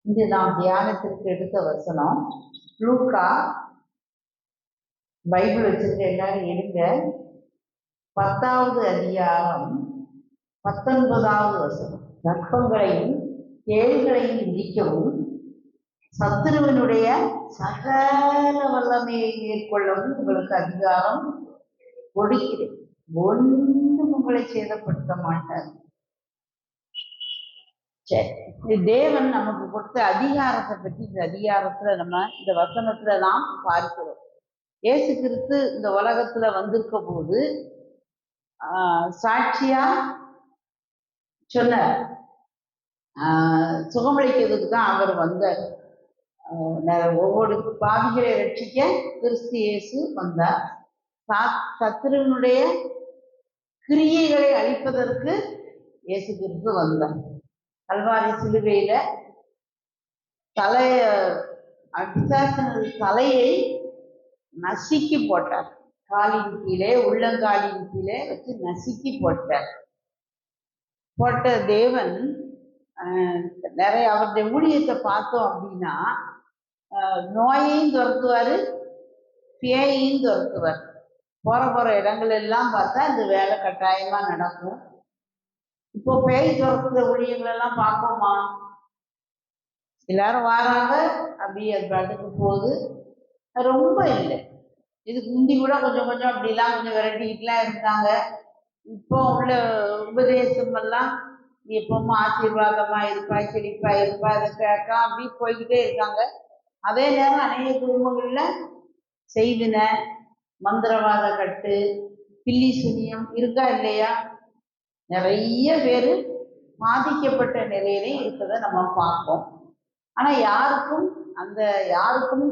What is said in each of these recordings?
இது நாம் தியானத்திற்கு எடுத்த வசனம். லூக்கா பைபிள் வச்சிருக்க எல்லாரும் எடுங்க. 10வது அதிகாரம் 19வது வசனம். கர்ப்பங்களையும் தேள்களையும் விதிக்கவும் சத்துருவனுடைய சகல வல்லமையை மேற்கொள்ளவும் உங்களுக்கு அதிகாரம் கொடுக்கிறேன், ஒன்றும் உங்களை சேதப்படுத்த மாட்டார். சரி, தேவன் நமக்கு கொடுத்த அதிகாரத்தை பற்றி இந்த அதிகாரத்துல நம்ம இந்த வசனத்துல நாம் பார்க்கிறோம். இயேசு கிறிஸ்து இந்த உலகத்துல வந்திருக்க போது சாட்சியா சொன்னார். சுகமளிக்கிறதுக்கு தான் அவர் வந்தார். ஒவ்வொரு பாவிகளை ரட்சிக்க கிறிஸ்து இயேசு வந்தார். சத்துருவினுடைய கிரியைகளை அழிப்பதற்கு இயேசு கிறிஸ்து வந்தார். கல்வாரி சிலுவையில தலையை நசுக்கி போட்டார். காலின் கீழே, உள்ளங்காலின் கீழே வச்சு நசுக்கி போட்டார். போட்ட தேவன் நிறைய அவருடைய ஊழியத்தை பார்த்தோம் அப்படின்னா நோயையும் துரத்துவாரு, பேயையும் துரத்துவார். போற இடங்கள் எல்லாம் பார்த்தா இந்த வேலை கட்டாயமா நடக்கும். இப்போ பேய் துரத்துற ஊழியங்கள் எல்லாம் பார்ப்போமா? எல்லாரும் வராங்க, அப்படியே அது பாட்டுக்கு போகுது. ரொம்ப இல்லை, இதுக்கு முந்தி கூட கொஞ்சம் கொஞ்சம் அப்படிலாம் கொஞ்சம் விரட்டிக்கிட்டுலாம் இருந்தாங்க. இப்போ உள்ள உபதேசம் எல்லாம் எப்பவும் ஆசீர்வாதமா இருப்பா, செழிப்பா இருப்பா, அதை கேட்கா அப்படி போய்கிட்டே இருக்காங்க. அதே நேரம் அநேக குடும்பங்கள்ல செய்வின, மந்திரவாத கட்டு, பில்லி சுனியம் இருக்கா இல்லையா? நிறைய பேர் பாதிக்கப்பட்ட நிலையிலே இருக்கிறத நம்ம பார்ப்போம். ஆனா யாருக்கும்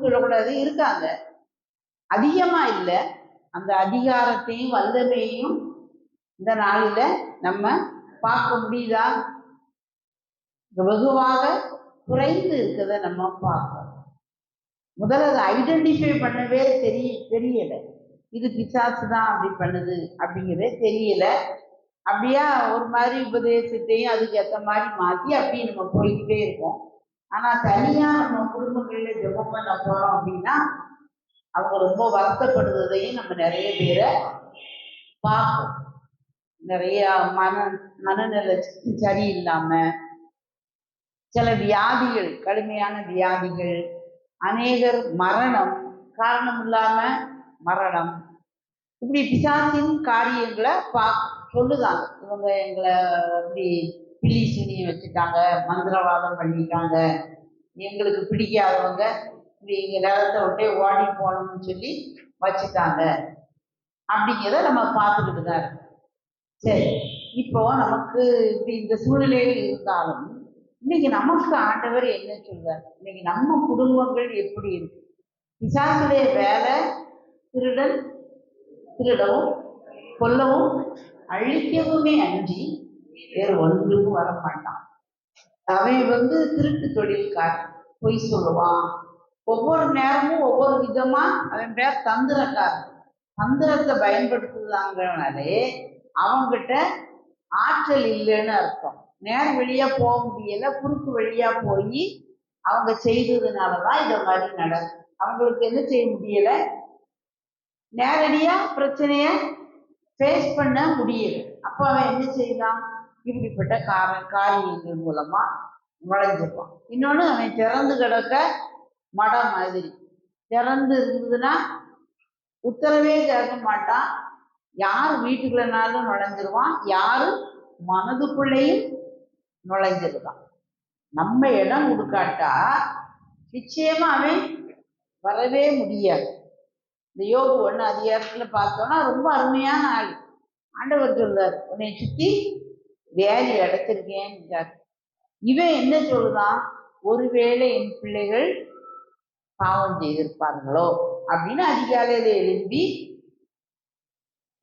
சொல்லக்கூடாது, இருக்காங்க, அதிகமா இல்லை. அந்த அதிகாரத்தையும் வல்லமையையும் இந்த நாளில நம்ம பார்க்க முடியுதா? வெகுவாக குறைந்து இருக்கிறத நம்ம பார்ப்போம். முதல்ல அதை ஐடென்டிஃபை பண்ணவே தெரியல. இது பிசாசு தான் அப்படி பண்ணுது அப்படிங்கிறதே தெரியல. அப்படியா ஒரு மாதிரி உபதேசத்தையும் அதுக்கு ஏற்ற மாதிரி மாற்றி அப்படியே நம்ம போய்கிட்டே இருக்கோம். ஆனா தனியா நம்ம குடும்பங்கள்ல ஜெபம் பண்ண போறோம் அப்படின்னா அவங்க ரொம்ப வருத்தப்படுவதையும் நம்ம நிறைய பேரை பார்ப்போம். நிறைய மனநிலை சரியில்லாம, சில வியாதிகள், கடுமையான வியாதிகள், அநேகர் மரணம், காரணம் இல்லாம மரணம், இப்படி பிசாசின் காரியங்களை சொல்லுதாங்க. இவங்க எங்களை இப்படி பில்லி சுனியை வச்சுட்டாங்க, மந்திரவாதம் பண்ணிட்டாங்க, எங்களுக்கு பிடிக்காதவங்க இப்படி எங்க நேரத்தை விட்டே ஓடி போகணும்னு சொல்லி வச்சுட்டாங்க அப்படிங்கிறத நம்ம பார்த்துக்கிட்டு தான் இருக்கோம். சரி, இப்போ நமக்கு இப்படி இந்த சூழ்நிலையில் இருந்தாலும் இன்னைக்கு நமக்கு ஆண்டவர் என்ன சொல்றார்? இன்னைக்கு நம்ம குடும்பங்கள் எப்படி இருக்கு? பிசாசுடைய வேலை திருடவும் கொல்லவும் அழிக்கவுமே அஞ்சி வேறு ஒன்றுக்கும் வர மாட்டான். அவன் திருட்டு தொழில்காரன், பொய் சொல்லுவான். ஒவ்வொரு நேரமும் ஒவ்வொரு விதமா அவன் பேர் தந்திரக்காரன். தந்திரத்தை பயன்படுத்துதாங்கனாலே அவங்கிட்ட ஆற்றல் இல்லைன்னு அர்த்தம். நேரம் வழியா போக முடியல, குறுக்கு வழியா போய் அவங்க செய்ததுனாலதான் இதை மாதிரி நடக்கும். அவங்களுக்கு என்ன செய்ய முடியல, நேரடியா பிரச்சனைய ஃபேஸ் பண்ண முடியல. அப்போ அவன் என்ன செய்யலாம்? இப்படிப்பட்ட காரியங்கள் மூலமா நுழைஞ்சிருப்பான். இன்னொன்று, அவன் திறந்து கிடக்க மடம் மாதிரி திறந்து இருந்ததுன்னா உத்தரவே கேட்க மாட்டான். யார் வீட்டுக்குள்ளனாலும் நுழைஞ்சிருவான், யாரு மனதுக்குள்ளேயும் நுழைஞ்சிருக்கான். நம்ம இடம் கொடுக்காட்டா நிச்சயமா அவன் வரவே முடியாது. இந்த யோபு 1 அதிகாரத்துல பார்த்தோம்னா ரொம்ப அருமையான ஆள். ஆண்டவர் சொல்றார், உன்னை சுத்தி வேலி அடைச்சிருக்கேன். இவன் என்ன சொல்லுதான்? ஒருவேளை என் பிள்ளைகள் பாவம் செய்திருப்பார்களோ அப்படின்னு அதிகாலையில எழுதி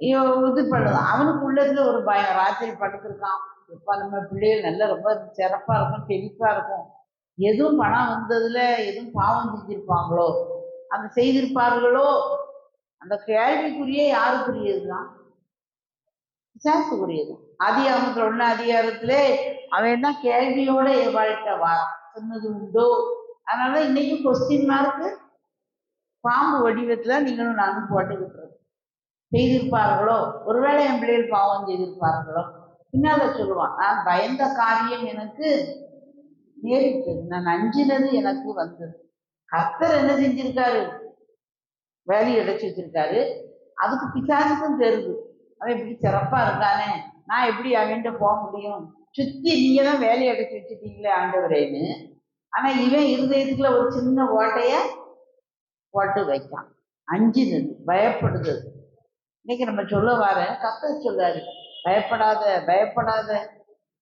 இது பண்ணுதான். அவனுக்கு உள்ளதுல ஒரு பயம். ராத்திரி படுத்திருக்கான், எப்ப நம்ம பிள்ளைகள் நல்ல ரொம்ப சிறப்பா இருக்கும், செழிப்பா இருக்கும், எதுவும் பணம் வந்ததுல எதுவும் பாவம் செஞ்சிருப்பாங்களோ, அந்த செய்திருப்பார்களோ. அந்த கேள்விக்குரிய யாருக்குரியதுதான்? பிசாசுக்குரியது. ஆதியாகமத்துல 1 அதிகாரத்திலே அவன் தான் கேள்வியோட வாழ்க்கை சொன்னது உண்டோ? அதனால இன்னைக்கு கொஸ்டின் மார்க்கு பாம்பு வடிவத்துல நீங்களும் நானும் போட்டுக்கிட்டு இருக்கோம். செய்திருப்பார்களோ, ஒருவேளை என் பிள்ளைகள் பாவம் செய்திருப்பார்களோ, பின்னால சொல்லுவான், நான் பயந்த காரியம் எனக்கு நேரிட்டது, நான் அஞ்சினது எனக்கு வந்தது. கர்த்தர் என்ன செஞ்சிருக்காரு? வேலையை அடைச்சி வச்சிருக்காரு. அதுக்கு பிசாசுக்கும் தெரியுது, அவன் இப்படி சிறப்பா இருக்கானே, நான் எப்படி அவன்கிட்ட போக முடியும், சுத்தி நீங்க தான் வேலையை அடைச்சி வச்சுட்டீங்களே ஆண்டவரேன்னு. ஆனா இவன் இருதயத்துக்குள்ள ஒரு சின்ன ஓட்டைய போட்டு வைக்கான். அஞ்சினது, பயப்படுது. இன்னைக்கு நம்ம சொல்ல வர கர்த்தர் சொல்றாரு, பயப்படாத பயப்படாத.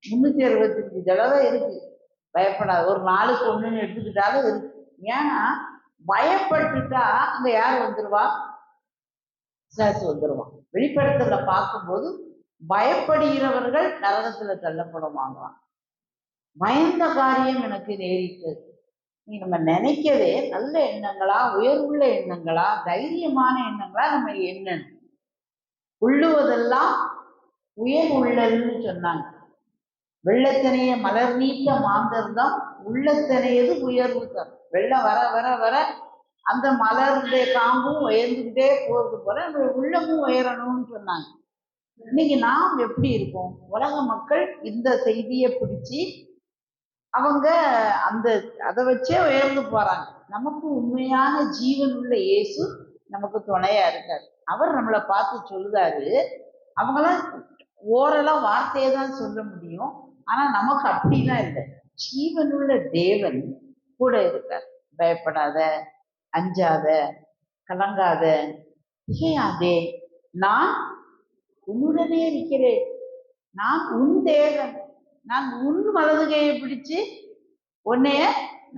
365 தடவை இருக்கு பயப்படாத. ஒரு நாளுக்கு ஒண்ணுன்னு எடுத்துக்கிட்டாலும் இருக்கு. ஏன்னா பயப்பட்டுட்டா அங்க யார் வந்துருவா? பிசாசு வந்துருவான். வெளிப்படத்துல பார்க்கும்போது பயப்படுகிறவர்கள் நரகத்துல தள்ளப்படுவாங்களாம். பயந்த காரியம் எனக்கு நேரிட்டது. நீ நம்ம நினைக்கவே நல்ல எண்ணங்களா, உயர்வுள்ள எண்ணங்களா, தைரியமான எண்ணங்களா நம்ம எண்ணணும். உள்ளுவதெல்லாம் உயர் உள்ளல்னு சொன்னாங்க. வெள்ளத்தனைய மலர் நீட்ட மாந்தர்தான் உள்ளத்தனையது உயர்வு தரும். வெள்ளம் வர வர வர அந்த மலருடைய காம்பும் உயர்ந்துக்கிட்டே போறது போல நம்ம உள்ளமும் உயரணும்னு சொன்னாங்க. இன்னைக்கு நாம் எப்படி இருக்கோம்? உலக மக்கள் இந்த செய்தியை பிடிச்சி அவங்க அந்த அதை வச்சே உயர்ந்து போறாங்க. நமக்கு உண்மையான ஜீவன் உள்ள இயேசு நமக்கு துணையா இருக்காரு. அவர் நம்மளை பார்த்து சொல்லுதாரு, அவங்களாம் ஓரெல்லாம் வார்த்தையை தான் சொல்ல முடியும், ஆனா நமக்கு அப்படிலாம் இல்லை. ஜீவனுள்ள தேவன் கூட இருக்கார். பயப்படாத, அஞ்சாத, கலங்காத, திகையாதே, நான் உன்னுடனே இருக்கிறேன், நான் உன் தேவன், நான் உன் வலது கையை பிடிச்சு உன்னைய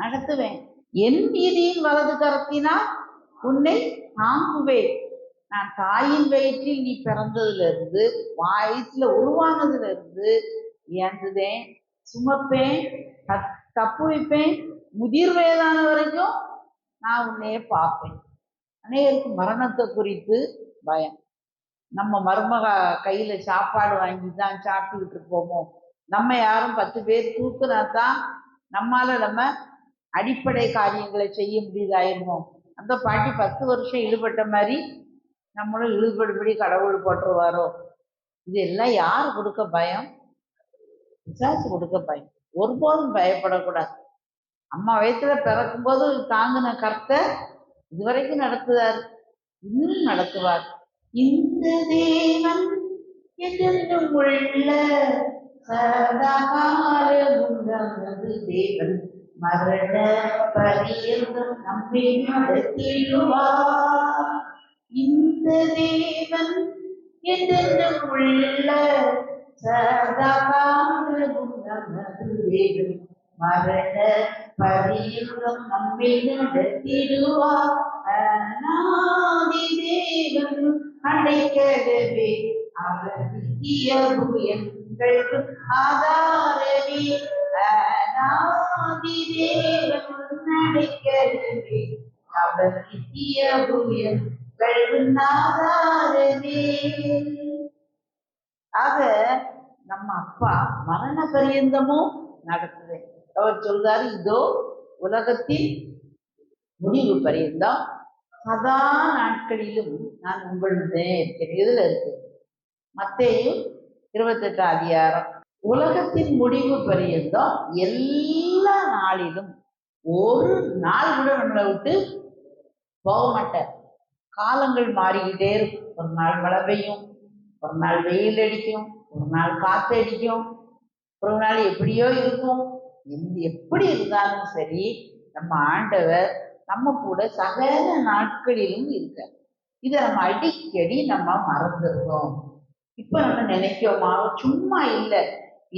நடத்துவேன், என் நீதியின் வலது கரத்தினால் உன்னை தாங்குவேன், நான் தாயின் வயிற்றில் நீ பிறந்ததுல இருந்து வயசுல உருவானதுல இருந்து இயங்குதேன், சுமப்பேன், தப்பு வைப்பேன், முதிர் வயதான வரைக்கும் நான் உன்னைய பார்ப்பேன். அநேகருக்கு மரணத்தை குறித்து பயம். நம்ம மருமக கையில சாப்பாடு வாங்கி தான் சாப்பிட்டுக்கிட்டு இருப்போமோ, நம்ம யாரும் 10 பேர் தூக்குனாதான் நம்மால நம்ம அடிப்படை காரியங்களை செய்ய முடியுதாயிருமோ. அந்த பாட்டி 10 வருஷம் ஈடுபட்ட மாதிரி நம்மளும் இழுபடுபடி கடவுள் போட்டுருவாரோ. இது எல்லாம் யாரு கொடுக்க பயம்? பிசாசு கொடுக்க பயம். ஒருபோதும் பயப்படக்கூடாது. அம்மா வயசுல பிறக்கும் போது தாங்கின கர்த்தர் இதுவரைக்கும் நடத்துவார், இன்னும் நடத்துவார். இந்த தேவன் என்றென்றும் உள்ள சதாகாலமும் நமது தேவன், மரண பரியந்தம் நம்மை நடத்திடுவார். இந்த தேவன் என்றென்றும் உள்ள சதாகாலமும் நமது தேவன், மரண பரியந்தம் நம்மை நடத்திடுவார். அநாதி தேவன் அடைக்கலவே, அவர் எங்களுக்கு ஆதாரமே. அநாதி தேவன் அடைக்கலவே, அவர் எங்களுக்கு ஆதாரமே. ஆக நம்ம அப்பா மரண பரியந்தமும் நடத்துவேன். அவர் சொல்றாரு, இதோ உலகத்தில் முடிவு பரியந்தம் சதா நாட்களிலும் நான் உங்களுடைய இருக்கிறேன். இதுல இருக்கு மத்தேயு 28 அதிகாரம். உலகத்தின் முடிவு பரியந்தம் எல்லா நாளிலும் ஒரு நாள் கூட நம்மளை விட்டு போக மாட்டார். காலங்கள் மாறிக்கிட்டே இருக்கும். ஒரு நாள் மழை பெய்யும், ஒரு நாள் வெயில் அடிக்கும், ஒரு நாள் காற்று அடிக்கும், ஒரு நாள் எப்படியோ இருக்கும். எப்படி இருந்தாலும் சரி, நம்ம ஆண்டவர் நம்ம கூட சகல நாட்களிலும் இருக்க. இதை நம்ம அடிக்கடி நம்ம மறந்துடுறோம். இப்ப நம்ம நினைக்கோமா? சும்மா இல்லை,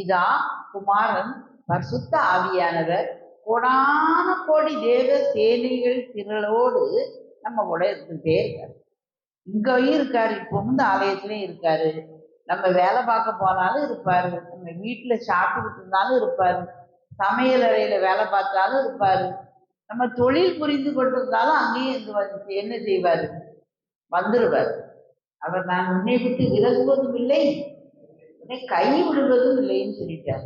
இதா குமாரன் பரிசுத்த ஆவியானவர் கோடான கோடி தேவ சேனைகள் திரளோடு நம்ம கூட இருந்துட்டே இருக்காரு. இங்கேயும் இருக்காரு, இப்போ இந்த ஆலயத்திலையும் இருக்காரு. நம்ம வேலை பார்க்க போனாலும் இருப்பாரு, நம்ம வீட்டுல சாப்பிட்டுக்கிட்டு இருந்தாலும் இருப்பாரு, சமையல் அறையில வேலை பார்த்தாலும் இருப்பாரு, நம்ம தொழில் புரிந்து கொண்டிருந்தாலும் அங்கேயும் என்ன செய்வாரு? வந்துடுவார். அவர் நான் உன்னை விட்டு விலகுவதும் இல்லை, உன்னை கை விடுவதும் இல்லைன்னு சொல்லிட்டார்.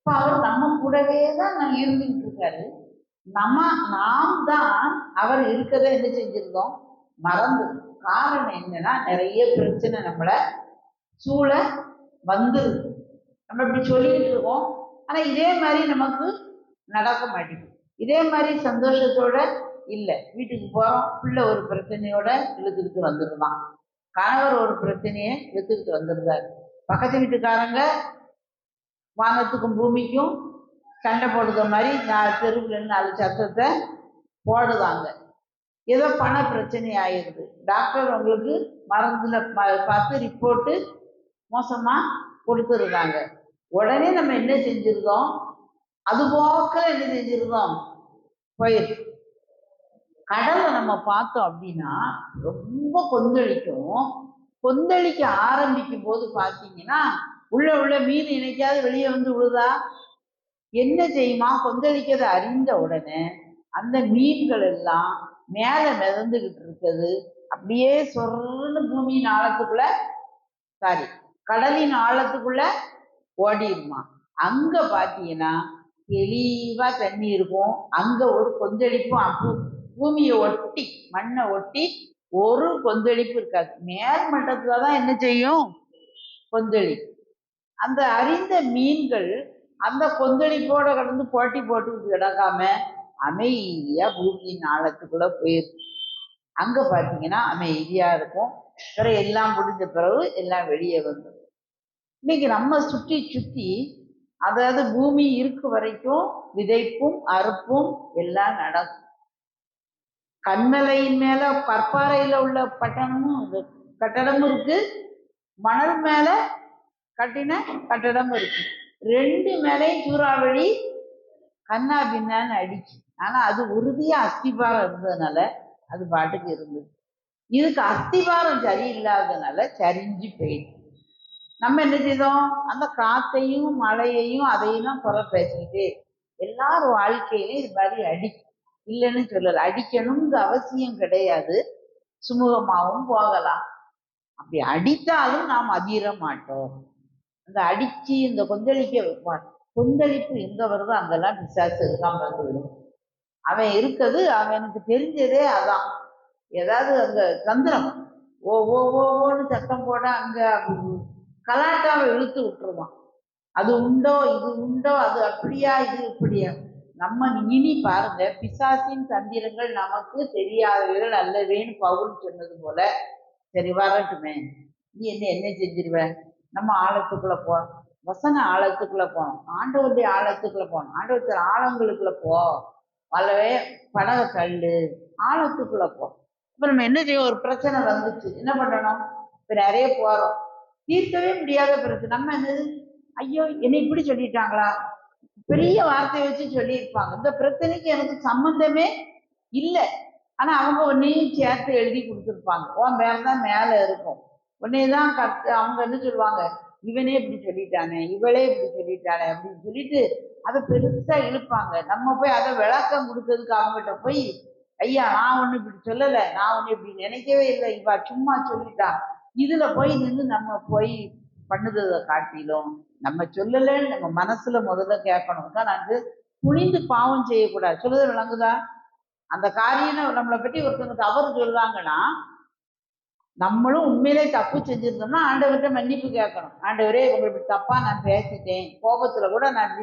இப்ப அவர் நம்ம கூடவே தான் இருந்துகிட்டு இருக்காரு. நாம் தான் அவர் இருக்கதை என்ன செஞ்சிருந்தோம், மறந்து. காரணம் என்னன்னா, நிறைய பிரச்சனை நம்மள சூழ வந்துருது. நம்ம இப்படி சொல்லிட்டு இருக்கோம், ஆனா இதே மாதிரி நமக்கு நடக்க மாட்டேங்குது. இதே மாதிரி சந்தோஷத்தோட இல்லை. வீட்டுக்கு போறோம், பிள்ளை ஒரு பிரச்சனையோட இழுத்துக்கிட்டு வந்துருதான், கணவர் ஒரு பிரச்சனையை இழுத்துக்கிட்டு வந்துருந்தாரு, பக்கத்து வீட்டுக்காரங்க வானத்துக்கும் பூமிக்கும் சண்டை போடுற மாதிரி தெருவில் 4 சத்தத்தை போடுவாங்க. ஏதோ பண பிரச்சனை ஆயிடுது, டாக்டர் உங்களுக்கு மருந்துல பார்த்து ரிப்போர்ட்டு மோசமா கொடுத்துருந்தாங்க. உடனே நம்ம என்ன செஞ்சிருந்தோம், அது போக்க என்ன செஞ்சிருந்தோம், போயிருக்கு. கடலை நம்ம பார்த்தோம் அப்படின்னா ரொம்ப கொந்தளிக்கும். கொந்தளிக்க ஆரம்பிக்கும் போது பார்த்தீங்கன்னா உள்ள மீன் இணைக்காது வெளியே வந்து விழுதா, என்ன செய்யுமா, கொந்தளிக்கிறத அறிந்த உடனே அந்த மீன்கள் எல்லாம் மேல மிதந்துகிட்டு இருக்குது, அப்படியே சொர்ன்னு பூமியின் ஆழத்துக்குள்ள, சாரி கடலின் ஆழத்துக்குள்ள ஓடிடுமா. அங்க பாத்தீங்கன்னா தெளிவா தண்ணி இருக்கும். அங்க ஒரு கொந்தளிப்பும் பூமியை ஒட்டி மண்ணை ஒட்டி ஒரு கொந்தளிப்பு இருக்காது. மேல் மட்டத்துலதான் என்ன செய்யும், கொந்தளிப்பு. அந்த அறிந்த மீன்கள் அந்த கொந்தளிப்போட கடந்து போட்டி போட்டுக்கிட்டு கிடக்காம அமைதியா பூமியின் ஆழத்துக்குள்ள போயிருக்கு. அங்க பாத்தீங்கன்னா அமைதியா இருக்கும். பிறகு எல்லாம் முடிஞ்ச பிறகு எல்லாம் வெளியே வந்துடும். இன்னைக்கு நம்ம சுற்றி சுற்றி, அதாவது பூமி இருக்கு வரைக்கும் விதைப்பும் அறுப்பும் எல்லாம் நடக்கும். கண்மலையின் மேல கற்பாறையில உள்ள கட்டடமும் இருக்கு, மணல் மேல கட்டின கட்டடமும் இருக்கு. 2 மேலையும் சூறாவளி கண்ணா பின்னான்னு அடிச்சு, ஆனா அது உறுதியா அஸ்திபாரம் இருந்ததுனால அது பாட்டுக்கு இருந்தது. இதுக்கு அஸ்திபாரம் சரியில்லாததுனால சரிஞ்சு போயிடுச்சு. நம்ம என்ன செய்தோம், அந்த காத்தையும் மழையையும் அதையும் குறை பேசிக்கிட்டு எல்லாரும் வாழ்க்கையிலையும் இது மாதிரி இல்லைன்னு சொல்லல, அடிக்கணும்னு அவசியம் கிடையாது, சுமூகமாகவும் போகலாம். அப்படி அடித்தாலும் நாம் அதிர மாட்டோம். அந்த அடிச்சு இந்த கொந்தளிப்பு எங்க வருதோ அங்கெல்லாம் பிசாசு இருக்காம வந்துவிடும். அவன் இருக்குது, அவனுக்கு தெரிஞ்சதே அதான். ஏதாவது அங்க தந்திரம் ஓன்னு சத்தம் போட அங்க கலாட்டாவை இழுத்து விட்டுருவான். அது உண்டோ இது உண்டோ, அது அப்படியா இது இப்படியா. நம்ம இனி பாருங்க, பிசாசின் தந்திரங்கள் நமக்கு தெரியாதவைகள் அல்லவேன்னு பவுல் சொன்னது போல, சரி வரட்டுமே, நீ என்ன செஞ்சிருவ, நம்ம ஆழத்துக்குள்ள வசன ஆழத்துக்குள்ள போனோம், ஆண்டவருடைய ஆழத்துக்குள்ள போனோம். ஆண்டவர் ஆழங்களுக்குள்ள வல்லவே படக தள்ளு, ஆழத்துக்குள்ள இப்ப நம்ம என்ன செய்வோம், ஒரு பிரச்சனை வந்துச்சு, என்ன பண்ணணும், இப்ப நிறைய போறோம், தீர்க்கவே முடியாத பிரச்சனை. நம்ம என்னது, ஐயோ என்னை இப்படி சொல்லிட்டாங்களா, பெரிய வார்த்தையை வச்சு சொல்லியிருப்பாங்க, இந்த பிரச்சனைக்கு எனக்கு சம்பந்தமே இல்லை, ஆனா அவங்க உன்னையும் சேர்த்து எழுதி கொடுத்துருப்பாங்க, உன் பேர் தான் மேல இருக்கும், உன்னையதான் அவங்க என்ன சொல்லுவாங்க, இவனே இப்படி சொல்லிட்டானே, இவளே இப்படி சொல்லிட்டானே அப்படின்னு சொல்லிட்டு அதை பெருசா இழுப்பாங்க. நம்ம போய் அதை விளக்கம் கொடுக்கறதுக்கு அவங்ககிட்ட போய், ஐயா நான் ஒண்ணு இப்படி சொல்லலை, நான் ஒண்ணு இப்படி நினைக்கவே இல்லை, இவ சும்மா சொல்லிட்டா, இதுல போய் நின்று நம்ம போய் பண்ணுறதை காட்டிலும் நம்ம சொல்லலைன்னு நம்ம மனசுல முதல்ல கேட்கணும். தான் நாங்க துணிந்து பாவம் செய்யக்கூடாது. சொல்லுறது விளங்குதா? அந்த காரியம் நம்மளை பற்றி ஒருத்தவங்க தவறு சொல்றாங்கன்னா, நம்மளும் உண்மையிலே தப்பு செஞ்சிருந்தோம்னா ஆண்டவர்கிட்ட மன்னிப்பு கேட்கணும். ஆண்டவரே உங்களுக்கு தப்பா நான் பேசிட்டேன், கோபத்துல கூட நான்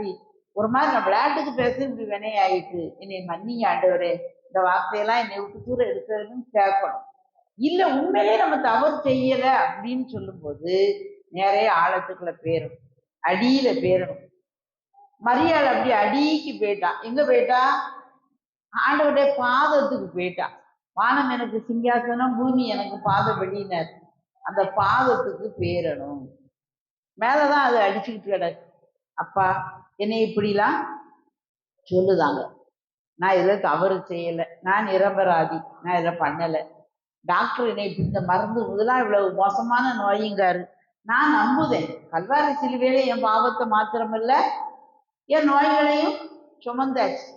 ஒரு மாதிரி நான் விளையாட்டுக்கு பேச இப்படி வினையாயிட்டு, என்னை மன்னிங்க ஆண்டவரே, இந்த வார்த்தையெல்லாம் என்னை விட்டு தூர எடுக்கிறதுன்னு கேட்கணும். இல்ல உண்மையிலே நம்ம தவறு செய்யல அப்படின்னு சொல்லும்போது நிறைய ஆழத்துக்குள்ள பேரும் அடியில பேரணும். மரியாதை அப்படி அடிக்கு போயிட்டான். எங்க போயிட்டா, ஆண்டவருடைய பாதத்துக்கு போயிட்டான். வானம் எனக்கு சிங்காசனம், பூமி எனக்கு பாத வெளியினர், அந்த பாதத்துக்கு பேரணும். மேலதான் அது அடிச்சுக்கிட்டு கிடக்கு. அப்பா என்னை இப்படிலாம் சொல்லுதாங்க, நான் இதை தவறு செய்யலை, நான் நிரபராதி, நான் இதை பண்ணலை, டாக்டர் என்னை இந்த மருந்து இதெல்லாம் இவ்வளவு மோசமான நோய்ங்காரு, நான் நம்புதேன், கல்வாரி சிலுவையில என் பாவத்தை மாத்திரமில்ல என் நோய்களையும் சுமந்தாச்சு,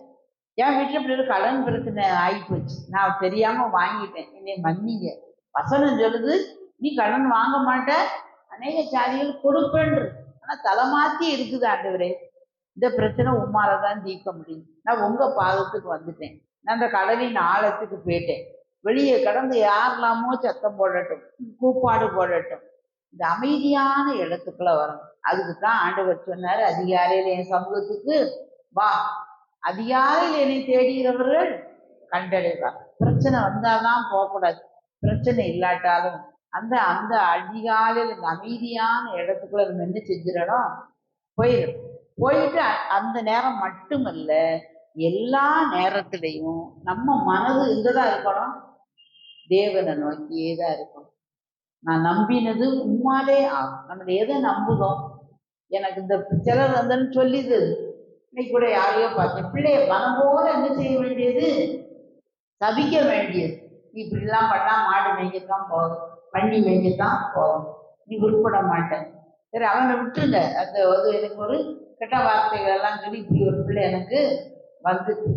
என் வீட்டுல இப்படி ஒரு கடன் பிரச்சனை ஆகிப்போச்சு, நான் தெரியாம வாங்கிட்டேன், என்னை மன்னிங்க. வசனம் சொல்லுது, நீ கடன் வாங்க மாட்ட, அநேக சாதிகள் கொடுப்பேன்று, ஆனா தலைமாத்தி இருக்குது ஆண்டவரே, இந்த பிரச்சனை உம்மால தான் தீர்க்க முடியும். நான் உங்க பாதத்துக்கு வந்துட்டேன். நான் அந்த கடலின் ஆழத்துக்கு போயிட்டேன். வெளியே கடந்து யாரெல்லாமோ சத்தம் போடட்டும், கூப்பாடு போடட்டும், இந்த அமைதியான இடத்துக்குள்ள வரணும். அதுக்கு தான் ஆண்டவர் சொன்னாரு, அதிகாலையில் என் சமூகத்துக்கு வா, அதிகாலையில் என்னை தேடுகிறவர்கள் கண்டடைவார். பிரச்சனை வந்தாதான் போகக்கூடாது, பிரச்சனை இல்லாட்டாலும் அந்த அந்த அதிகாலையில் இந்த அமைதியான இடத்துக்குள்ள நம்ம என்ன செஞ்சிடணும், போயிடும். போயிட்டு அந்த நேரம் மட்டுமல்ல, எல்லா நேரத்திலையும் நம்ம மனது எங்கதான் இருக்கணும், தேவனை நோக்கியே தான் இருக்கணும். நான் நம்பினது உம்மாலே ஆகும். நம்ம எதை நம்புதோம்? எனக்கு இந்த சிலர் வந்தன்னு சொல்லிது. இன்னைக்கு கூட யாரையோ பார்த்தேன், பிள்ளைய மனம் போல என்ன செய்ய வேண்டியது, சபிக்க வேண்டியது. நீ இப்படிலாம் பண்ணா மாடு மேய்க்கத்தான் போகும், வண்டி மேய்க்கத்தான் போகும், நீ உருப்பட மாட்டேன். சரி, அவனை விட்டுருங்க. அந்த எனக்கு ஒரு கெட்ட வார்த்தைகள் எல்லாம் சொல்லி இப்படி ஒரு பிள்ளை எனக்கு வந்துச்சு,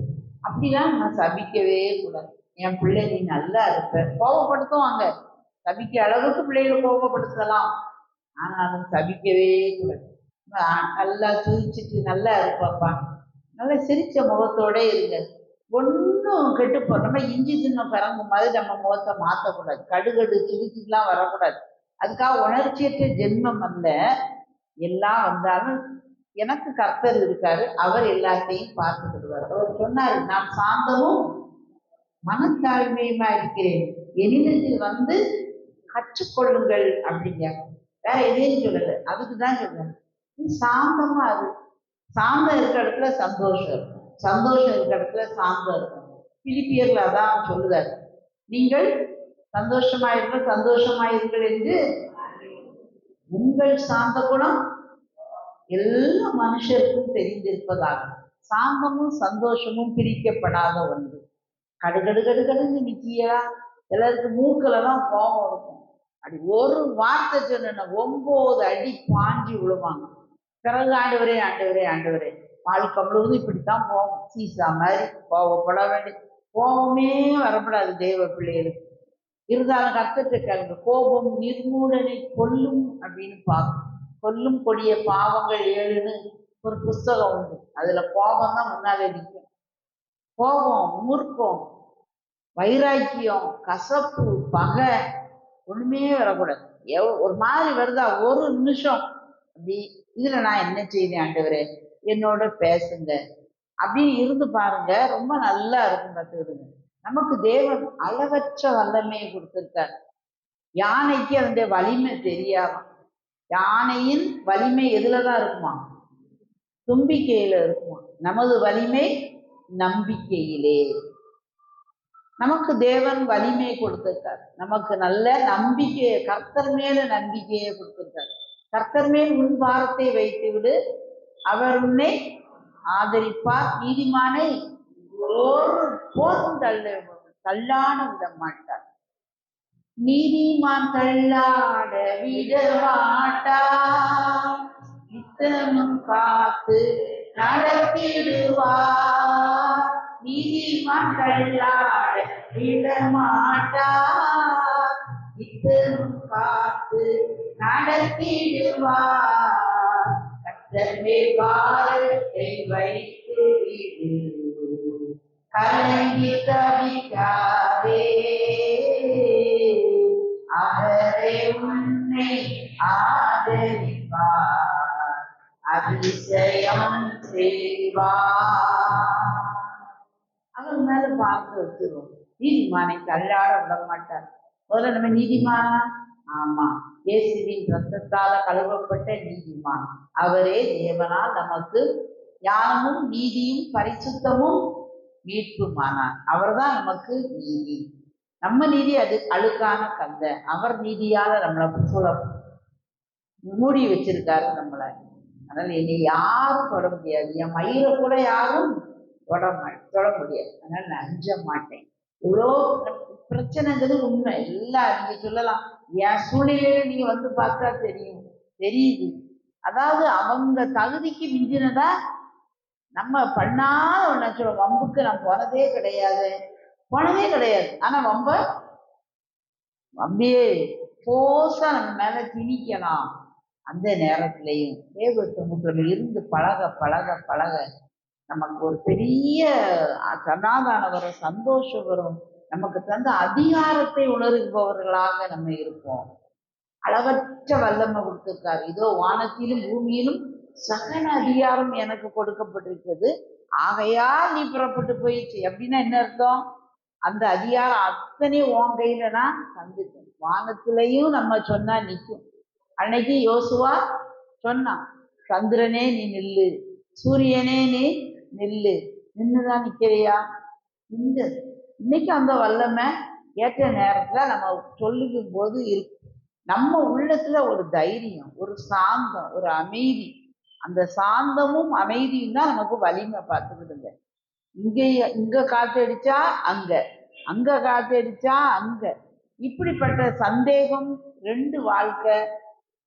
அப்படிலாம் நான் சபிக்கவே கூடாது. என் பிள்ளை நீ நல்லா இருப்ப, கோபப்படுத்துவாங்க. சபிக்க அளவுக்கு பிள்ளைகளை கோபப்படுத்தலாம், ஆனாலும் சபிக்கவே கூடாது. நல்லா சிரிச்சுட்டு நல்லா இருப்பாப்பா, நல்லா சிரிச்ச முகத்தோட இருங்க. ஒன்றும் கெட்டு போகிறோம். நம்ம இஞ்சி தின்ன பிறங்கு மாதிரி நம்ம முகத்தை மாற்றக்கூடாது. கடுகடு சிரிச்சுலாம் வரக்கூடாது. அதுக்காக உணர்ச்சியற்ற ஜென்மம் அல்ல. எல்லாம் வந்தாலும் எனக்கு கர்த்தர் இருக்காரு, அவர் எல்லாத்தையும் பார்த்துக்கிடுவார். அவர் சொன்னாரு, நான் சாந்தமும் மனத்தாழ்மையுமா இருக்கிறேன், என்னிடத்தில் வந்து கற்றுக்கொள்ளுங்கள் அப்படிங்க. வேற எதையும் சொல்லலை, அதுக்குதான் சொல்றேன். சாந்தமா அது, சாந்தம் இருக்கிற இடத்துல சந்தோஷம் இருக்கும், சந்தோஷம் இருக்கிற இடத்துல சாந்தம் இருக்கும். பிலிப்பியர்ல அதான் சொல்லுதாரு, நீங்கள் சந்தோஷமாயிருங்கள் சந்தோஷமாயிருங்கள் என்று உங்கள் சாந்த குணம் எல்லா மனுஷருக்கும் தெரிந்திருப்பதாக. சாந்தமும் சந்தோஷமும் பிரிக்கப்படாத ஒன்று. கடுகடு கடுகடுன்னு நிக்கியா, எல்லாருக்கும் மூக்கில தான் கோபம் இருக்கும். அப்படி ஒரு வார்த்தை சொன்ன 9 அடி பாஞ்சி விழுவாங்க. பிறகு ஆண்டவரே ஆண்டவரே ஆண்டவரே, வாழ்க்கை முழுவதும் இப்படித்தான் போகும், சீசா மாதிரி கோபப்பட வேண்டிய. கோபமே வரப்படாது தேவ பிள்ளைகளுக்கு. இருந்தாலும் கர்த்தத்தை கேளுங்க, கோபம் நிர்மூலனை கொல்லும் அப்படின்னு பார்க்கணும். கொல்லும் கொடிய பாவங்கள் 7ன்னு ஒரு புஸ்தகம் உண்டு. அதுல கோபம் தான் முன்னாலே நிற்கும். கோபம், மூர்க்கம், வைராக்கியம், கசப்பு, பகை ஒண்ணுமே வரக்கூடாது. ஒரு மாதிரி வருதா, ஒரு நிமிஷம் அப்படி இதுல நான் என்ன செய்தேன் ஆண்டவரே, என்னோட பேசுங்க அப்படின்னு இருந்து பாருங்க, ரொம்ப நல்லா இருக்கும். கத்துக்கிடுங்க. நமக்கு தேவன் அளவற்ற வல்லமையை கொடுத்திருக்கார். யானைக்கு அதனுடைய வலிமை தெரியாம, யானையின் வலிமை எதுலதான் இருக்குமா, தும்பிக்கையில இருக்குமா. நமது வலிமை நம்பிக்கையிலே. நமக்கு தேவன் வலிமையை கொடுத்திருக்கார், நமக்கு நல்ல நம்பிக்கையை, கர்த்தர் மேல நம்பிக்கையை கொடுத்திருக்கார். கர்த்தர் மேல் உன் பாரத்தை வைத்து விடு, அவர் உன்னை ஆதரிப்பார். நீதிமானை ஒரு போதும் தள்ளாட விட மாட்டார். நீதிமான் தள்ளாட விட மாட்டார், நித்தமும் காத்து நடத்திடுவார். நீதிமான் தள்ளாட விட மாட்டார், நித்தமும் காத்து நடத்திடுவார். கர்த்தர் பாரத்தை வைத்து விடு, கலங்கி தவிக்காதே, அவரே உன்னை ஆதரிப்பார், அதிசயம் செய்வார். அவன் மேல பார்த்து வச்சிருவோம். நீதிமானை தள்ளாட விட மாட்டார். முதல்ல நம்ம நீதிமானா? ஆமா, இயேசுவின் ரத்தத்தால கழுவப்பட்ட நீதிமான். அவரே தேவனால் நமக்கு ஞானமும் நீதியும் பரிசுத்தமும் மீட்புமானார். அவர்தான் நமக்கு நீதி. நம்ம நீதி அது அழுக்கான கந்த, அவர் நீதியால நம்மளை மூடி வச்சிருக்காரு நம்மளை. அதனால என்னை யாரும் தொட முடியாது, என் மயிரை கூட யாரும் தொட முடியாது. அதனால நான் அஞ்ச மாட்டேன். இவ்வளோ பிரச்சனைங்கிறது உண்மை. எல்லாம் நீங்க சொல்லலாம், என் சூழ்நிலையில நீங்க வந்து பார்த்தா தெரியுது. அதாவது அவங்க தகுதிக்கு மிஞ்சினதா நம்ம பண்ணாத ஒண்ணு சொல்ல. வம்புக்கு நான் போனதே கிடையாது. ஆனா வம்பியே போசா நம்ம மேல திணிக்கலாம். அந்த நேரத்திலையும் தேவ சமூகத்துல இருந்து பழக பழக பழக நமக்கு ஒரு பெரிய சமாதானம் வரும், சந்தோஷம் வரும். நமக்கு தந்த அதிகாரத்தை உணர்பவர்களாக நம்ம இருப்போம். அளவற்ற வல்லமை கொடுத்திருக்காரு. இதோ வானத்திலும் பூமியிலும் சகல அதிகாரம் எனக்கு கொடுக்கப்பட்டிருக்கிறது, ஆகையால் நீ புறப்பட்டு போயிடுச்சு. அப்படின்னா என்ன அர்த்தம்? அந்த அதிகாரம் அத்தனை உன் கையில நான் தந்துட்டேன். வானத்திலையும் நம்ம சொன்னா நிற்கும். அன்னைக்கு யோசுவா சொன்னான், சந்திரனே நீ நில்லு, சூரியனே நீ நில்லு. நின்றுதான் நிக்கிறியா? இந்த இன்னைக்கு அந்த வல்லமை ஏற்ற நேரத்துல நம்ம சொல்லிக்கும் போது இருக்கு. நம்ம உள்ளத்துல ஒரு தைரியம், ஒரு சாந்தம், ஒரு அமைதி. அந்த சாந்தமும் அமைதியும் தான் நமக்கு வலிமை. பார்த்துக்கிடுங்க. இங்க காத்தடிச்சா அங்க, அங்க காத்தடிச்சா அங்க, இப்படிப்பட்ட சந்தேகம் ரெண்டு வாழ்க்கை.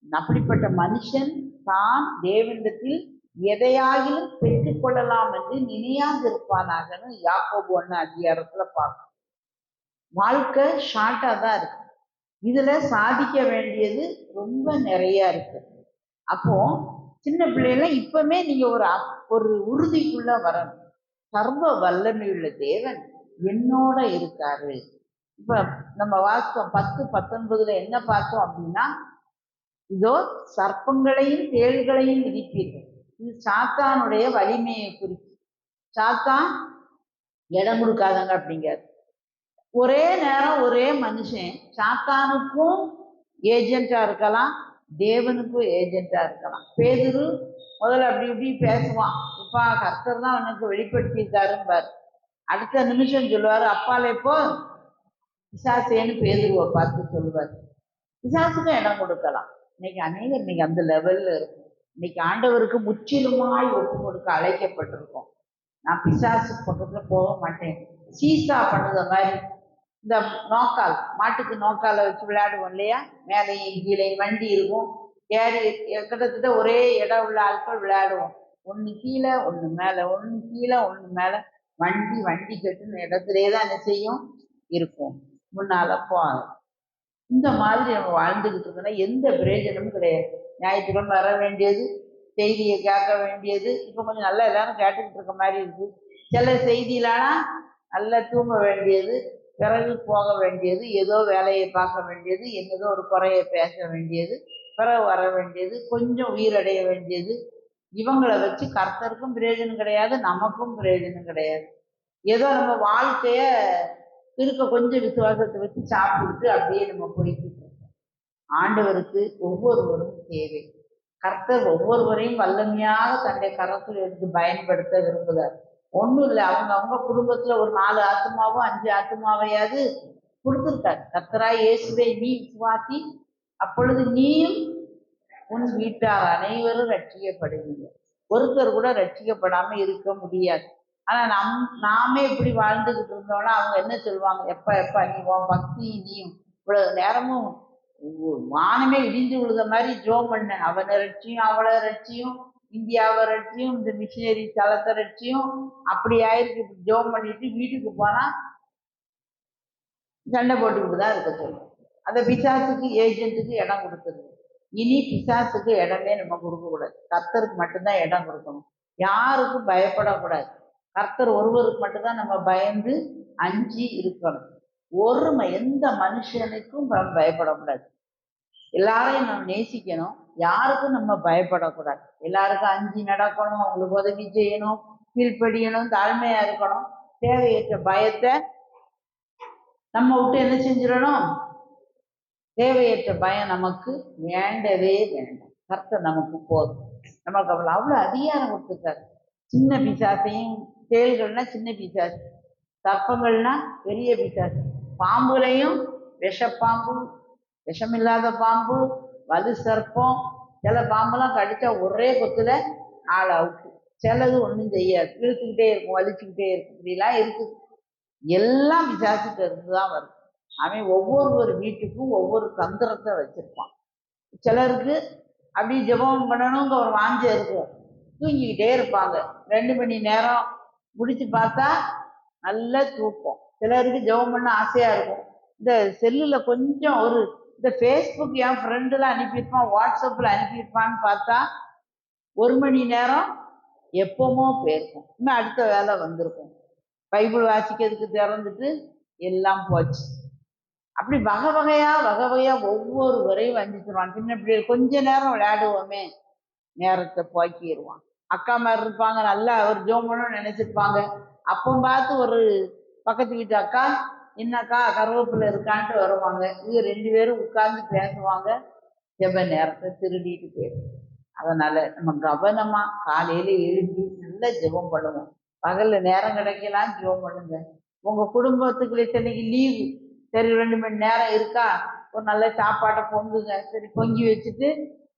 அப்படிப்பட்ட மனுஷன் தான் தேவனிடத்தில் எதையாகிலும் பெற்றுக் கொள்ளலாம் என்று நினையாதிருப்பானாகன்னு யாக்கோபு 1 பார்க்கணும். வாழ்க்கை ஷார்ட்டா தான் இருக்கு. இதுல சாதிக்க வேண்டியது ரொம்ப நிறைய இருக்கு. அப்போ சின்ன பிள்ளைல இப்பவுமே நீங்க ஒரு உறுதிக்குள்ள வரணும். சர்வ வல்லமையுள்ள தேவன் என்னோட இருக்காரு. இப்ப நம்ம வாசம் 10:19 என்ன பார்த்தோம் அப்படின்னா, இதோ சர்ப்பங்களையும் தேள்களையும் விதிப்பீர்கள். இது சாத்தானுடைய வலிமையை குறித்து. சாத்தான் இடம் கொடுக்காதங்க அப்படிங்காரு. ஒரே நேரம் ஒரே மனுஷன் சாத்தானுக்கும் ஏஜென்டா இருக்கலாம், தேவனுக்கும் ஏஜென்டா இருக்கலாம். பேதுரு முதல்ல அப்படி இப்படி பேசுவான், இப்பா கர்த்தர் தான் எனக்கு வெளிப்படுத்தியிருக்காருன்னு. அடுத்த நிமிஷம் சொல்லுவாரு, அப்பால இப்போ பிசாசேன்னு பேதுருவை பார்த்து சொல்லுவார். பிசாசுக்கும் இடம் கொடுக்கலாம். இன்னைக்கு அநேகர் இன்னைக்கு அந்த லெவல்ல இருக்கும். இன்னைக்கு ஆண்டவருக்கு முற்றிலுமாய் ஒப்பு கொடுக்க அழைக்கப்பட்டிருக்கோம். நான் பிசாசு பக்கத்துல போக மாட்டேன். சீசா பண்ணுத மாதிரி இந்த நோக்கால், மாட்டுக்கு நோக்கால வச்சு விளையாடுவோம் இல்லையா, மேலையும் கீழே வண்டி இருக்கும், ஏறி கிட்டத்தட்ட ஒரே இடம் உள்ள ஆட்கள் விளையாடுவோம். ஒண்ணு கீழே ஒண்ணு மேல, ஒண்ணு கீழே ஒண்ணு மேல, வண்டி கட்டுன இடத்துலயே தான் என்ன செய்யும் இருக்கும், முன்னால போகாது. இந்த மாதிரி நம்ம வாழ்ந்துகிட்டு இருக்கோம்னா எந்த பிரயோஜனமும் கிடையாது. ஞாயிற்றுக்கிழமை வர வேண்டியது, செய்தியை கேட்க வேண்டியது, இப்போ கொஞ்சம் நல்லா எல்லாரும் கேட்டுக்கிட்டு இருக்க மாதிரி இருக்கு. சில செய்தியிலாம் நல்லா தூங்க வேண்டியது, பிறகு போக வேண்டியது, ஏதோ வேலையை பார்க்க வேண்டியது, என்னதோ ஒரு குறையை பேச வேண்டியது, பிறகு வர வேண்டியது, கொஞ்சம் உயிரடைய வேண்டியது. இவங்களை வச்சு கர்த்தருக்கும் பிரயோஜனம் கிடையாது, நமக்கும் பிரயோஜனம் கிடையாது. ஏதோ நம்ம வாழ்க்கைய இருக்க கொஞ்சம் விசுவாசத்தை வச்சு சாப்பிட்டு அப்படியே நம்ம போய்கிட்டு இருக்கோம். ஆண்டவருக்கு ஒவ்வொருவரும் தேவை. கர்த்தர் ஒவ்வொருவரையும் வல்லமையாக தன்னுடைய கரத்தில் எடுத்து பயன்படுத்த விரும்புகிறார். ஒன்றும் இல்லை, அவங்க குடும்பத்துல ஒரு 4 ஆத்மாவோ 5 ஆத்மாவையாவது கொடுத்துருக்காரு. கர்த்தராய் இயேசுவை நீ விசுவாசி, அப்பொழுது நீயும் உன் வீட்டார் அனைவரும் ரட்சிக்கப்படுவீங்க. ஒருத்தர் கூட ரட்சிக்கப்படாம இருக்க முடியாது. ஆனா நாமே இப்படி வாழ்ந்துகிட்டு இருந்தோம்னா அவங்க என்ன சொல்லுவாங்க, எப்ப நீ உன் பக்தி நீயும் இவ்வளவு நேரமும் வானமே இடிஞ்சு விழுத மாதிரி ஜோம் பண்ண, அவனை ரட்சியும் அவளை ரட்சியும் இந்தியாவை ரட்சியும் இந்த மிஷினரி தளத்தை ரட்சியும் அப்படி ஆயிருக்கு. ஜோம் பண்ணிட்டு வீட்டுக்கு போனா சண்டை போட்டுக்கிட்டு தான் இருக்க சொல்லும். அந்த பிசாசுக்கு ஏஜென்ட்டுக்கு இடம் கொடுத்தது. இனி பிசாசுக்கு இடமே நம்ம கொடுக்கக்கூடாது. கர்த்தருக்கு மட்டும்தான் இடம் கொடுக்கணும். யாருக்கும் பயப்படக்கூடாது. கர்த்தர் ஒருவருக்கு மட்டும்தான் நம்ம பயந்து அஞ்சி இருக்கணும். எந்த மனுஷனுக்கும் நம்ம பயப்படக்கூடாது. எல்லாரையும் நம்ம நேசிக்கணும். யாருக்கும் நம்ம பயப்படக்கூடாது. எல்லாருக்கும் அஞ்சி நடக்கணும், அவங்களுக்கு உதவி செய்யணும், கீழ்ப்படியணும், தாழ்மையா இருக்கணும். தேவையற்ற பயத்தை நம்ம விட்டு என்ன செஞ்சிடணும், தேவையற்ற பயம் நமக்கு வேண்டவே வேண்டாம். கர்த்தர் நமக்கு போதும். நமக்கு அவ்வளவு அதிகாரம் கொடுத்துருக்காரு. சின்ன பிசாசையும், தேள்கள்னா சின்ன பிசாசு, சர்ப்பங்கள்னா பெரிய பிசாசு, பாம்புலையும் விஷப்பாம்பு, விஷமில்லாத பாம்பு, வலு சர்ப்பம். சில பாம்பெல்லாம் கடிச்சா ஒரே கொத்துல ஆள் அவுட்டு, சிலது ஒன்றும் செய்யாது, இழுத்துக்கிட்டே இருக்கும், வலிச்சுக்கிட்டே இருக்கும், இப்படிலாம் இருக்குது. எல்லாம் பிசாசுக்கு இருந்துதான் வருது. அவன் ஒவ்வொரு வீட்டுக்கும் ஒவ்வொரு தந்திரத்தை வச்சிருப்பான். சிலருக்கு அப்படி ஜெபம் பண்ணணுங்க ஒரு வாஞ்சை இருக்கும், தூங்கிக்கிட்டே இருப்பாங்க. 2 மணி நேரம் முடிச்சு பார்த்தா நல்ல தூக்கம். சிலருக்கு ஜெபம் பண்ண ஆசையா இருக்கும். இந்த செல்லுல கொஞ்சம் இந்த ஃபேஸ்புக் என் ஃப்ரெண்டுல அனுப்பியிருப்பான், வாட்ஸ்அப்பில் அனுப்பியிருப்பான்னு பார்த்தா 1 மணி நேரம் எப்போமோ போயிருக்கும், இன்னும் அடுத்த வேலை வந்திருக்கும். பைபிள் வாசிக்கிறதுக்கு திறந்துட்டு எல்லாம் போச்சு. அப்படி வகை வகையா ஒவ்வொரு வரையும் வஞ்சிச்சிருவான். சின்ன பிள்ளைகள் கொஞ்ச நேரம் விளையாடுவோமே, நேரத்தை போக்கிடுவான். அக்கா மாதிரி இருப்பாங்க, நல்லா ஒரு ஜோமனும் நினைச்சிருப்பாங்க. அப்போ பார்த்து ஒரு பக்கத்து வீட்டு அக்கா, என்னக்கா கருவேப்பிலை இருக்கான்ட்டு வருவாங்க. இது 2 பேரும் உட்கார்ந்து பேசுவாங்க. ஜெப நேரத்தை திருடிட்டு போயிடும். அதனால நம்ம கவனமா காலையில எழுப்பி நல்லா ஜெபம் பண்ணுவோம். பகல்ல நேரம் கிடைக்கலாம் ஜெபம் பண்ணுங்க. உங்க குடும்பத்துக்குள்ள இன்னைக்கு லீவு, சரி 2 மணி நேரம் இருக்கா, ஒரு நல்ல சாப்பாட்டை பொங்குங்க. சரி பொங்கி வச்சுட்டு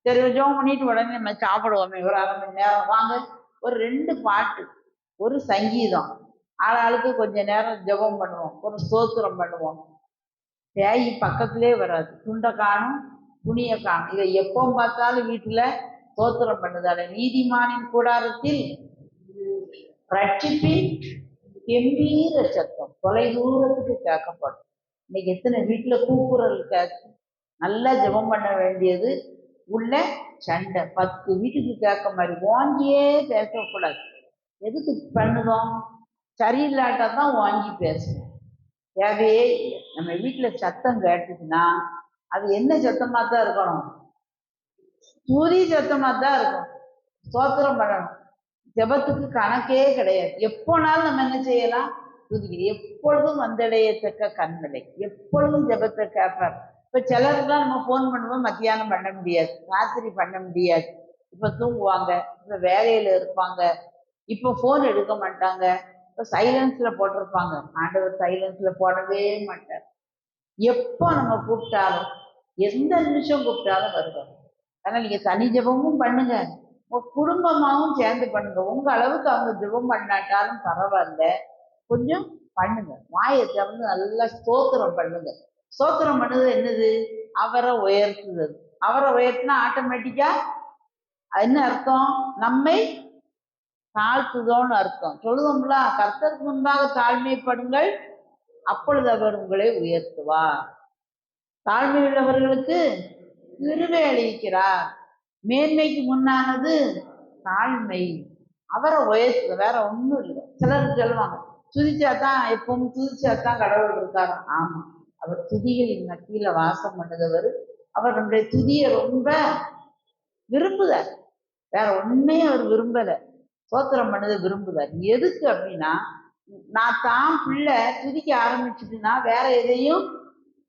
சரி ஜெபம் பண்ணிட்டு உடனே நம்ம சாப்பிடுவோமே, ஒரு 1/2 மணி நேரம் வாங்க, ஒரு 2 பாட்டு, ஒரு சங்கீதம், ஆளாளுக்கு கொஞ்ச நேரம் ஜெபம் பண்ணுவோம், ஒரு ஸ்தோத்திரம் பண்ணுவோம். பேய் பக்கத்திலே வராது. துண்டை காணும், துணியை காணும். இதை எப்போ பார்த்தாலும் வீட்டுல ஸ்தோத்திரம் பண்ணுதால நீதிமானின் கூடாரத்தில் ரட்சிப்பின் கெம்பீர சத்தம் தொலை தூரத்துக்கு கேட்கப்படும். இன்னைக்கு எத்தனை வீட்டுல கூக்குரல் கேட்கு. நல்லா ஜெபம் பண்ண வேண்டியது உள்ள சண்டை 10 வீட்டுக்கு கேட்க மாதிரி வாங்கியே பேசக்கூடாது. எதுக்கு பண்ணுதோம்? சரியில்லாட்டா தான் வாங்கி பேசணும். தேவையே இல்லை. நம்ம வீட்டுல சத்தம் கேட்டுச்சுன்னா அது என்ன சத்தமா தான் இருக்கணும்? துதி சத்தமா தான் இருக்கும். ஸ்தோத்திரம் பண்ணணும். ஜெபத்துக்கு கணக்கே கிடையாது. எப்போனாலும் நம்ம என்ன செய்யலாம்? துதிக்கிறோம். எப்பொழுதும் வந்தடையத்தக்க கண்களை, எப்பொழுதும் ஜெபத்தை கேட்பார். இப்ப சிலருக்குலாம் நம்ம ஃபோன் பண்ணுவோம், மத்தியானம் பண்ண முடியாது, ராத்திரி பண்ண முடியாது. இப்ப தூங்குவாங்க, இப்ப வேலையில இருப்பாங்க, இப்ப ஃபோன் எடுக்க மாட்டாங்க, இப்ப சைலன்ஸ்ல போட்டிருப்பாங்க. ஆண்டவர் சைலன்ஸ்ல போடவே மாட்டார். எப்போ நம்ம கூப்பிட்டாலும், எந்த நிமிஷம் கூப்பிட்டாலும் வருவார். அதனால நீங்க தனி ஜெபமும் பண்ணுங்க, உங்க குடும்பமாவும் சேர்ந்து பண்ணுங்க. உங்க அளவுக்கு அவங்க ஜெபம் பண்ணாட்டாலும் பரவாயில்ல, கொஞ்சம் பண்ணுங்க. வாயை திறந்து நல்லா ஸ்தோத்திரம் பண்ணுங்க. ஸ்தோத்திரம் பண்ணுறது என்னது? அவரை உயர்த்துறது. அவரை உயர்த்தினா ஆட்டோமேட்டிக்கா என்ன அர்த்தம்? நம்மை தாழ்த்துதோன்னு அர்த்தம். சொல்லுவோம்ல, கர்த்தருக்கு முன்பாக தாழ்மைப்படுங்கள், அப்பொழுது அவர் உங்களை உயர்த்துவார். தாழ்மை உள்ளவர்களுக்கு கிருபை அளிக்கிறார். மேன்மைக்கு முன்னானது தாழ்மை. அவரை உயர்த்து, வேற ஒன்றும் இல்லை. சிலர் சொல்லுவாங்க, துதிச்சாதான் எப்பவும் துதிச்சாதான் கடவுள் இருக்காரு. ஆமா, அவர் துதிகளின் மத்தியில வாசம் பண்ணுதவர். அவர் நம்முடைய துதியை ரொம்ப விரும்புதார். வேற ஒன்னையும் அவர் விரும்பல, சோத்திரம் பண்ணதை விரும்புதார். எதுக்கு அப்படின்னா, நான் தான் பிள்ளை துதிக்க ஆரம்பிச்சுட்டுனா வேற எதையும்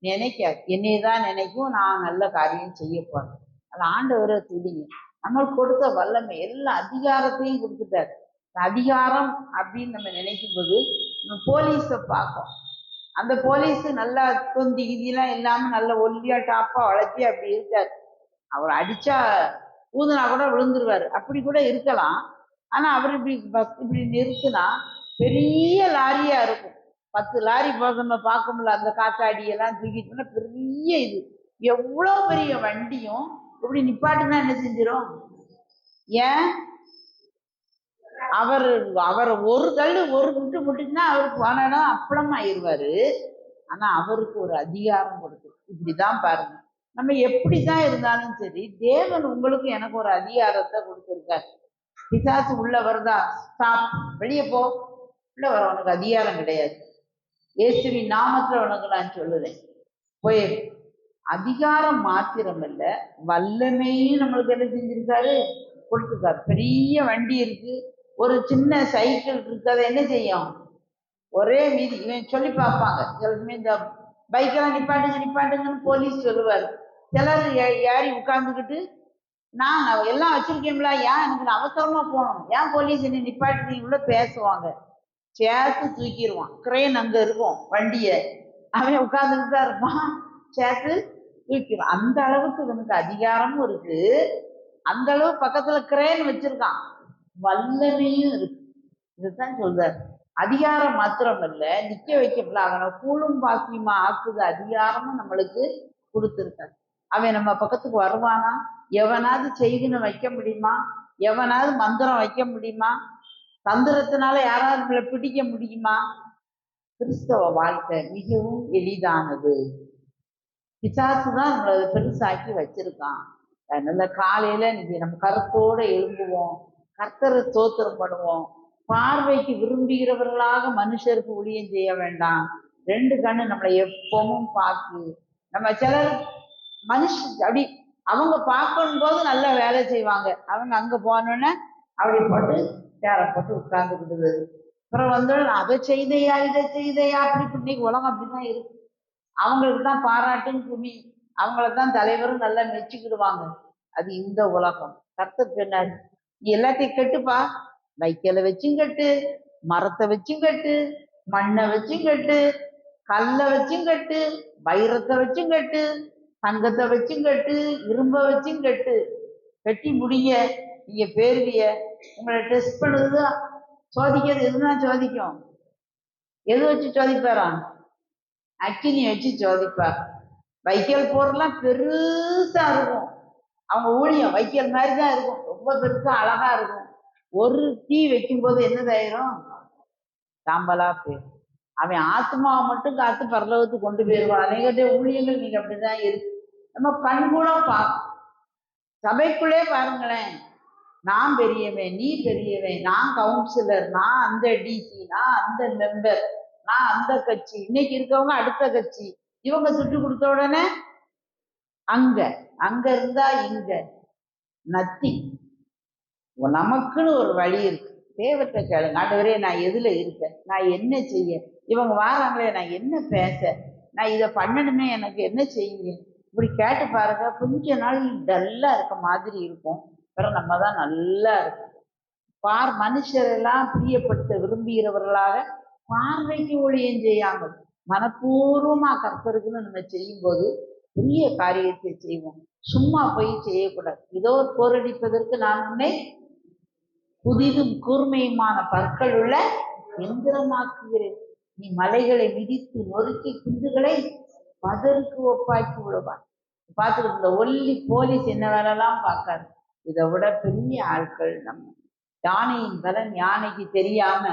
நினைக்காது, என்னையதான் நினைக்கும், நான் நல்ல காரியம் செய்ய போறேன். அது ஆண்டவரை துதிங்க. நம்மளுக்கு கொடுத்த வல்லமை எல்லா அதிகாரத்தையும் கொடுத்துட்டார். அதிகாரம் அப்படின்னு நம்ம நினைக்கும் போது நம்ம போலீஸை பார்ப்போம். அந்த போலீஸ் நல்லா தொந்தி கிதிலாம் இல்லாம நல்ல ஒல்லியா டாப்பா வளர்த்தி அப்படி இருக்காரு. அவர் அடிச்சா ஊதுனா கூட விழுந்துருவாரு, அப்படி கூட இருக்கலாம். ஆனா அவர் இப்படி பஸ் இப்படி நிறுத்தினா பெரிய லாரியா இருக்கும். 10 லாரி நம்ம பார்க்க முடியல. அந்த காத்தாடி எல்லாம் தூக்கிட்டு பெரிய இது, எவ்வளவு பெரிய வண்டியும் இப்படி நிப்பாட்டுனா என்ன செஞ்சிடும்? ஏன்? அவரை ஒரு தள்ளு ஒரு முட்டு முட்டுச்சுன்னா அவருக்கு போனா அப்பளம் ஆயிடுவாரு. ஆனா அவருக்கு ஒரு அதிகாரம் கொடுத்து, இப்படிதான் பாருங்க, நம்ம எப்படிதான் இருந்தாலும் சரி, தேவன் உங்களுக்கு எனக்கு ஒரு அதிகாரத்தை கொடுத்துருக்காரு. பிசாசு உள்ள வருதா, ஸ்டாப், வெளியே போ, உள்ள வர, உனக்கு அதிகாரம் கிடையாது. இயேசுவின் நாமத்துல உனக்கு நான் சொல்லுறேன், போயிரு. அதிகாரம் மாத்திரம் இல்ல, வல்லமையும் நம்மளுக்கு என்ன செஞ்சிருக்காரு? கொடுத்துருக்காரு. பெரிய வண்டி இருக்கு, ஒரு சின்ன சைக்கிள் இருக்கு, அதை என்ன செய்யும்? ஒரே மீதி இவன் சொல்லி பார்ப்பாங்க. சிலருமே இந்த பைக்கெல்லாம் நிப்பாட்டுங்க நிப்பாட்டுங்கன்னு போலீஸ் சொல்லுவார். சிலர் ஏறி உட்கார்ந்துக்கிட்டு, நான் எல்லாம் வச்சிருக்கேன்ல, ஏன் எனக்கு அவசரமா போகணும், ஏன் போலீஸ் என்ன நிப்பாட்டுறீங்களோ பேசுவாங்க. சேர்த்து தூக்கிடுவான். கிரெயின் அங்க இருக்கும், வண்டிய அவன் உட்கார்ந்துட்டு தான் இருப்பான், சேர்த்து தூக்கிடுவான். அந்த அளவுக்கு இவனுக்கு அதிகாரமும் இருக்கு, அந்த அளவு பக்கத்துல கிரெயின் வச்சிருக்கான், வல்லமையும் இருக்கு. இதுதான் சொல்றாரு. அதிகாரம் மாத்திரம் இல்ல, நிக்க வைக்கப்படல, அவனை கூழும் பாக்கியமா ஆக்குது அதிகாரமும் நம்மளுக்கு கொடுத்துருக்காரு. அவன் நம்ம பக்கத்துக்கு வருவானா? எவனாவது செய்தின்னு வைக்க முடியுமா? எவனாவது மந்திரம் வைக்க முடியுமா? தந்திரத்தினால யாராவது நம்மளை பிடிக்க முடியுமா? கிறிஸ்தவ வாழ்க்கை மிகவும் எளிதானது. பிசாசு தான் நம்மளை அதை பெருசாக்கி வச்சிருக்கான். அதனால காலையில இன்னைக்கு நம்ம கருத்தோட எழும்புவோம், கர்த்தரை ஸ்தோத்திரம் பண்ணுவோம். பார்வைக்கு விரும்புகிறவர்களாக மனுஷருக்கு ஊழியம் செய்ய வேண்டாம். ரெண்டு கண்ணு நம்மளை எப்பவும் பார்க்கு. நம்ம சிலர் அப்படி அவங்க பார்க்கணும் போது நல்ல வேலை செய்வாங்க. அவங்க அங்க போனோன்னே அப்படி போட்டு சேரை போட்டு உட்கார்ந்துக்கிடுது. அப்புறம் வந்து அதை செய்தையா இதை செய்தையா அப்படி இன்னைக்கு உலகம் அப்படிதான் இருக்கு. அவங்களுக்கு தான் பாராட்டும் குமி, அவங்கள தான் தலைவரும் நல்லா மெச்சிக்கிடுவாங்க. அது இந்த உலகம். கர்த்தர் சொன்னாரு, நீ எல்லாத்தையும் கட்டுப்பா, வைக்கலை வச்சும் கட்டு, மரத்தை வச்சும் கட்டு, மண்ணை வச்சும் கட்டு, கல்லை வச்சும் கட்டு, வைரத்தை வச்சும் கட்டு, தங்கத்தை வச்சும் கட்டு, இரும்பை வச்சும் கட்டு. கட்டி முடிய நீங்க பேருவிய. உங்களை டெஸ்ட் பண்ணுறது சோதிக்கிறது எதுனா சோதிக்கும். எது வச்சு சோதிப்பாரா? அக்கினி வச்சு சோதிப்பார். வைக்கல் போரெல்லாம் பெருசா இருக்கும். அவங்க ஊழியம் வைக்கல் மாதிரி தான் இருக்கும், ரொம்ப பெருசா அழகா இருக்கும். ஒரு தீ வைக்கும் போது என்னதாயிரும்? சாம்பலா போயிடும். அவன் ஆத்மாவை மட்டும் காத்து பரலோகத்துக்கு கொண்டு போயிடுவான். அநேகத்தை ஊழியங்கள் நீங்க அப்படிதான் இருக்கு. நம்ம கண்கூட பார்க்கணும். சபைக்குள்ளே பாருங்களேன், நான் பெரியவன், நீ பெரியவன், நான் கவுன்சிலர், நான் அந்த டிசி, நான் அந்த மெம்பர், நான் அந்த கட்சி. இன்னைக்கு இருக்கவங்க அடுத்த கட்சி. இவங்க சுட்டு கொடுத்த உடனே அங்க அங்க இருந்தா இங்க நத்தி. நமக்குன்னு ஒரு வழி இருக்கு. தேவத்தை கேளுங்க, ஆண்டவரே நான் எதுல இருக்கேன், நான் என்ன செய்ய, இவங்க வாராங்களே நான் என்ன பேச, நான் இதை பண்ணணுமே, எனக்கு என்ன செய்யுங்க, இப்படி கேட்டு பாருங்க. கொஞ்ச நாள் டல்லா இருக்க மாதிரி இருக்கும், அப்புறம் நம்ம தான் நல்லா இருக்கும். மனுஷரெல்லாம் பிரியப்படுத்த விரும்புகிறவர்களாக பார்வைக்கு ஊழியம் செய்யாமல் மனப்பூர்வமா கர்த்தருக்குன்னு நம்ம செய்யும் போது பெரிய காரியத்தை செய்வோம். சும்மா போய் செய்யக்கூடாது. இதோ போரடிப்பதற்கு நான் உன்னை புதிதும் கூர்மையுமான பற்கள் உள்ள எந்திரமாக்குகிறேன். நீ மலைகளை மிதித்து நொறுக்கி குண்டுகளை பதருக்கு ஒப்பாக்கி விடுவான். பார்த்துட்டு இந்த ஒல்லி போலீஸ் என்ன வேலைலாம் பார்க்காது. இதை விட பெரிய ஆட்கள் நம்ம. யானையின் பலன் யானைக்கு தெரியாம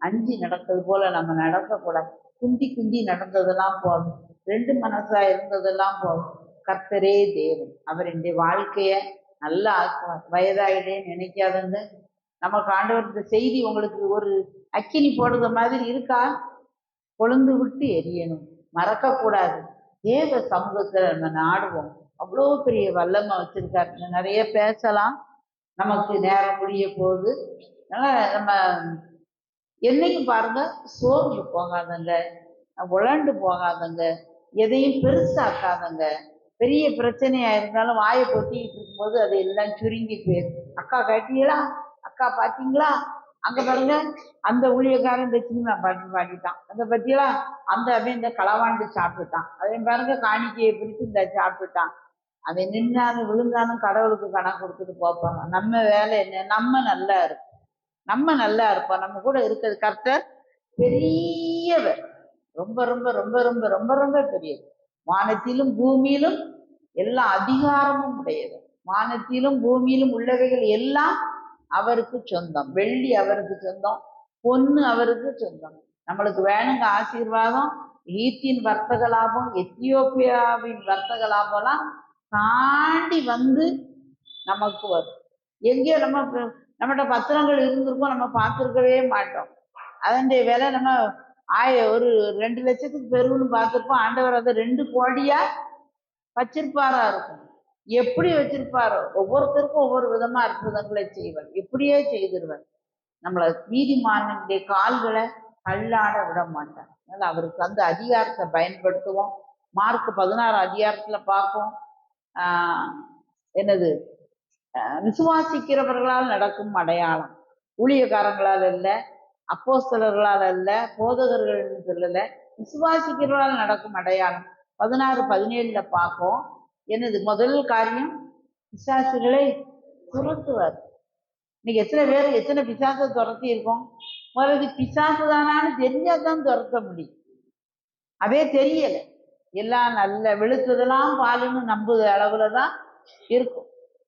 அஞ்சு நடந்தது போல நம்ம நடக்கக்கூடாது. குந்தி குந்தி நடந்ததெல்லாம் போதும், ரெண்டு மனசா இருந்ததெல்லாம் போதும். கர்த்தரே தேவன், அவர் இந்த வாழ்க்கைய நல்லா ஆக்குவார். வயதாயிடேன்னு நினைக்காதங்க. நமக்கு ஆண்டவர் இந்த செய்தி உங்களுக்கு ஒரு அக்கினி போடுற மாதிரி இருக்கா? கொழுந்து விட்டு எரியணும், மறக்கக்கூடாது. தேவ சமூகத்துல நம்ம நாடுவோம். அவ்வளோ பெரிய வல்லமை வச்சிருக்காரு. நிறைய பேசலாம், நமக்கு நேரம் முடிய போகுது. அதனால நம்ம என்னைக்கும் பாருங்க, சோர்ந்து போகாதங்க, உழண்டு போகாதங்க, எதையும் பெருசாக்காதங்க. பெரிய பிரச்சனையா இருந்தாலும் வாயை பொத்திக்கிட்டு இருக்கும்போது அது எல்லாம் சுருங்கி போயிடும். அக்கா கேட்டீங்களா, அக்கா பார்த்தீங்களா, அங்க பாருங்க அந்த ஊழியக்காரன் இந்த சின்ன பாட்டு பாடிட்டான், அந்த பத்தியெல்லாம் அந்த அவன் இந்த களவாண்டு சாப்பிட்டுட்டான், அதே பாருங்க காணிக்கையை பிரித்து இந்த சாப்பிட்டுட்டான். அவன் நின்னாலும் விழுந்தாலும் கடவுளுக்கு கணக்கு கொடுத்துட்டு போப்பாங்க. நம்ம வேலை என்ன? நம்ம நல்லா இருப்போம், நம்ம நல்லா இருப்போம். நம்ம கூட இருக்கிறது கர்த்தர் பெரியவர், ரொம்ப ரொம்ப ரொம்ப ரொம்ப ரொம்ப ரொம்ப பெரியவர். வானத்திலும் பூமியிலும் எல்லா அதிகாரமும் உடையவர். வானத்திலும் பூமியிலும் உள்ளவைகள் எல்லாம் அவருக்கு சொந்தம். வெள்ளி அவருக்கு சொந்தம், பொண்ணு அவருக்கு சொந்தம். நம்மளுக்கு வேணுங்க ஆசீர்வாதம். ஈத்தின் வர்த்தக லாபம், எத்தியோப்பியாவின் வர்த்தக லாபம்லாம் தாண்டி வந்து நமக்கு வரும். எங்கேயோ நம்மகிட்ட பத்திரங்கள் இருந்திருக்கோம், நம்ம பார்த்துருக்கவே மாட்டோம். அதனுடைய விலை நம்ம ஒரு 2 லட்சத்துக்கு பெருன்னு பார்த்துருப்போம். ஆண்டவர் அதை 2 கோடியா வச்சிருப்பாரா இருக்கும். எப்படி வச்சிருப்பாரோ, ஒவ்வொருத்தருக்கும் ஒவ்வொரு விதமா அற்புதங்களை செய்வார். எப்படியே செய்திருவார். நம்மளை நீதிமானுடைய கால்களை கல்லாட விட மாட்டார். அதனால அவருக்கு அந்த அதிகாரத்தை பயன்படுத்துவோம். மார்க் 16 அதிகாரத்துல பார்ப்போம். என்னது, விசுவாசிக்கிறவர்களால் நடக்கும் அடையாளம். ஊழியக்காரங்களால் அல்ல, அப்போஸ்தலர்களால் அல்ல, போதகர்கள் சொல்லல, விசுவாசிக்கிறவர்களால் நடக்கும் அடையாளம். 16-17 பார்ப்போம். என்னது முதல் காரியம்? பிசாசுகளை துரத்துவார். இன்னைக்கு எத்தனை பிசாசை துரத்தி இருக்கோம்? முதல்ல பிசாசு தானான்னு தெரிஞ்சாதான் துரத்த முடியும். அதே தெரியலை. எல்லாம் நல்ல வெளுத்ததெல்லாம் பாலுன்னு நம்புத அளவுலதான் இருக்கும்.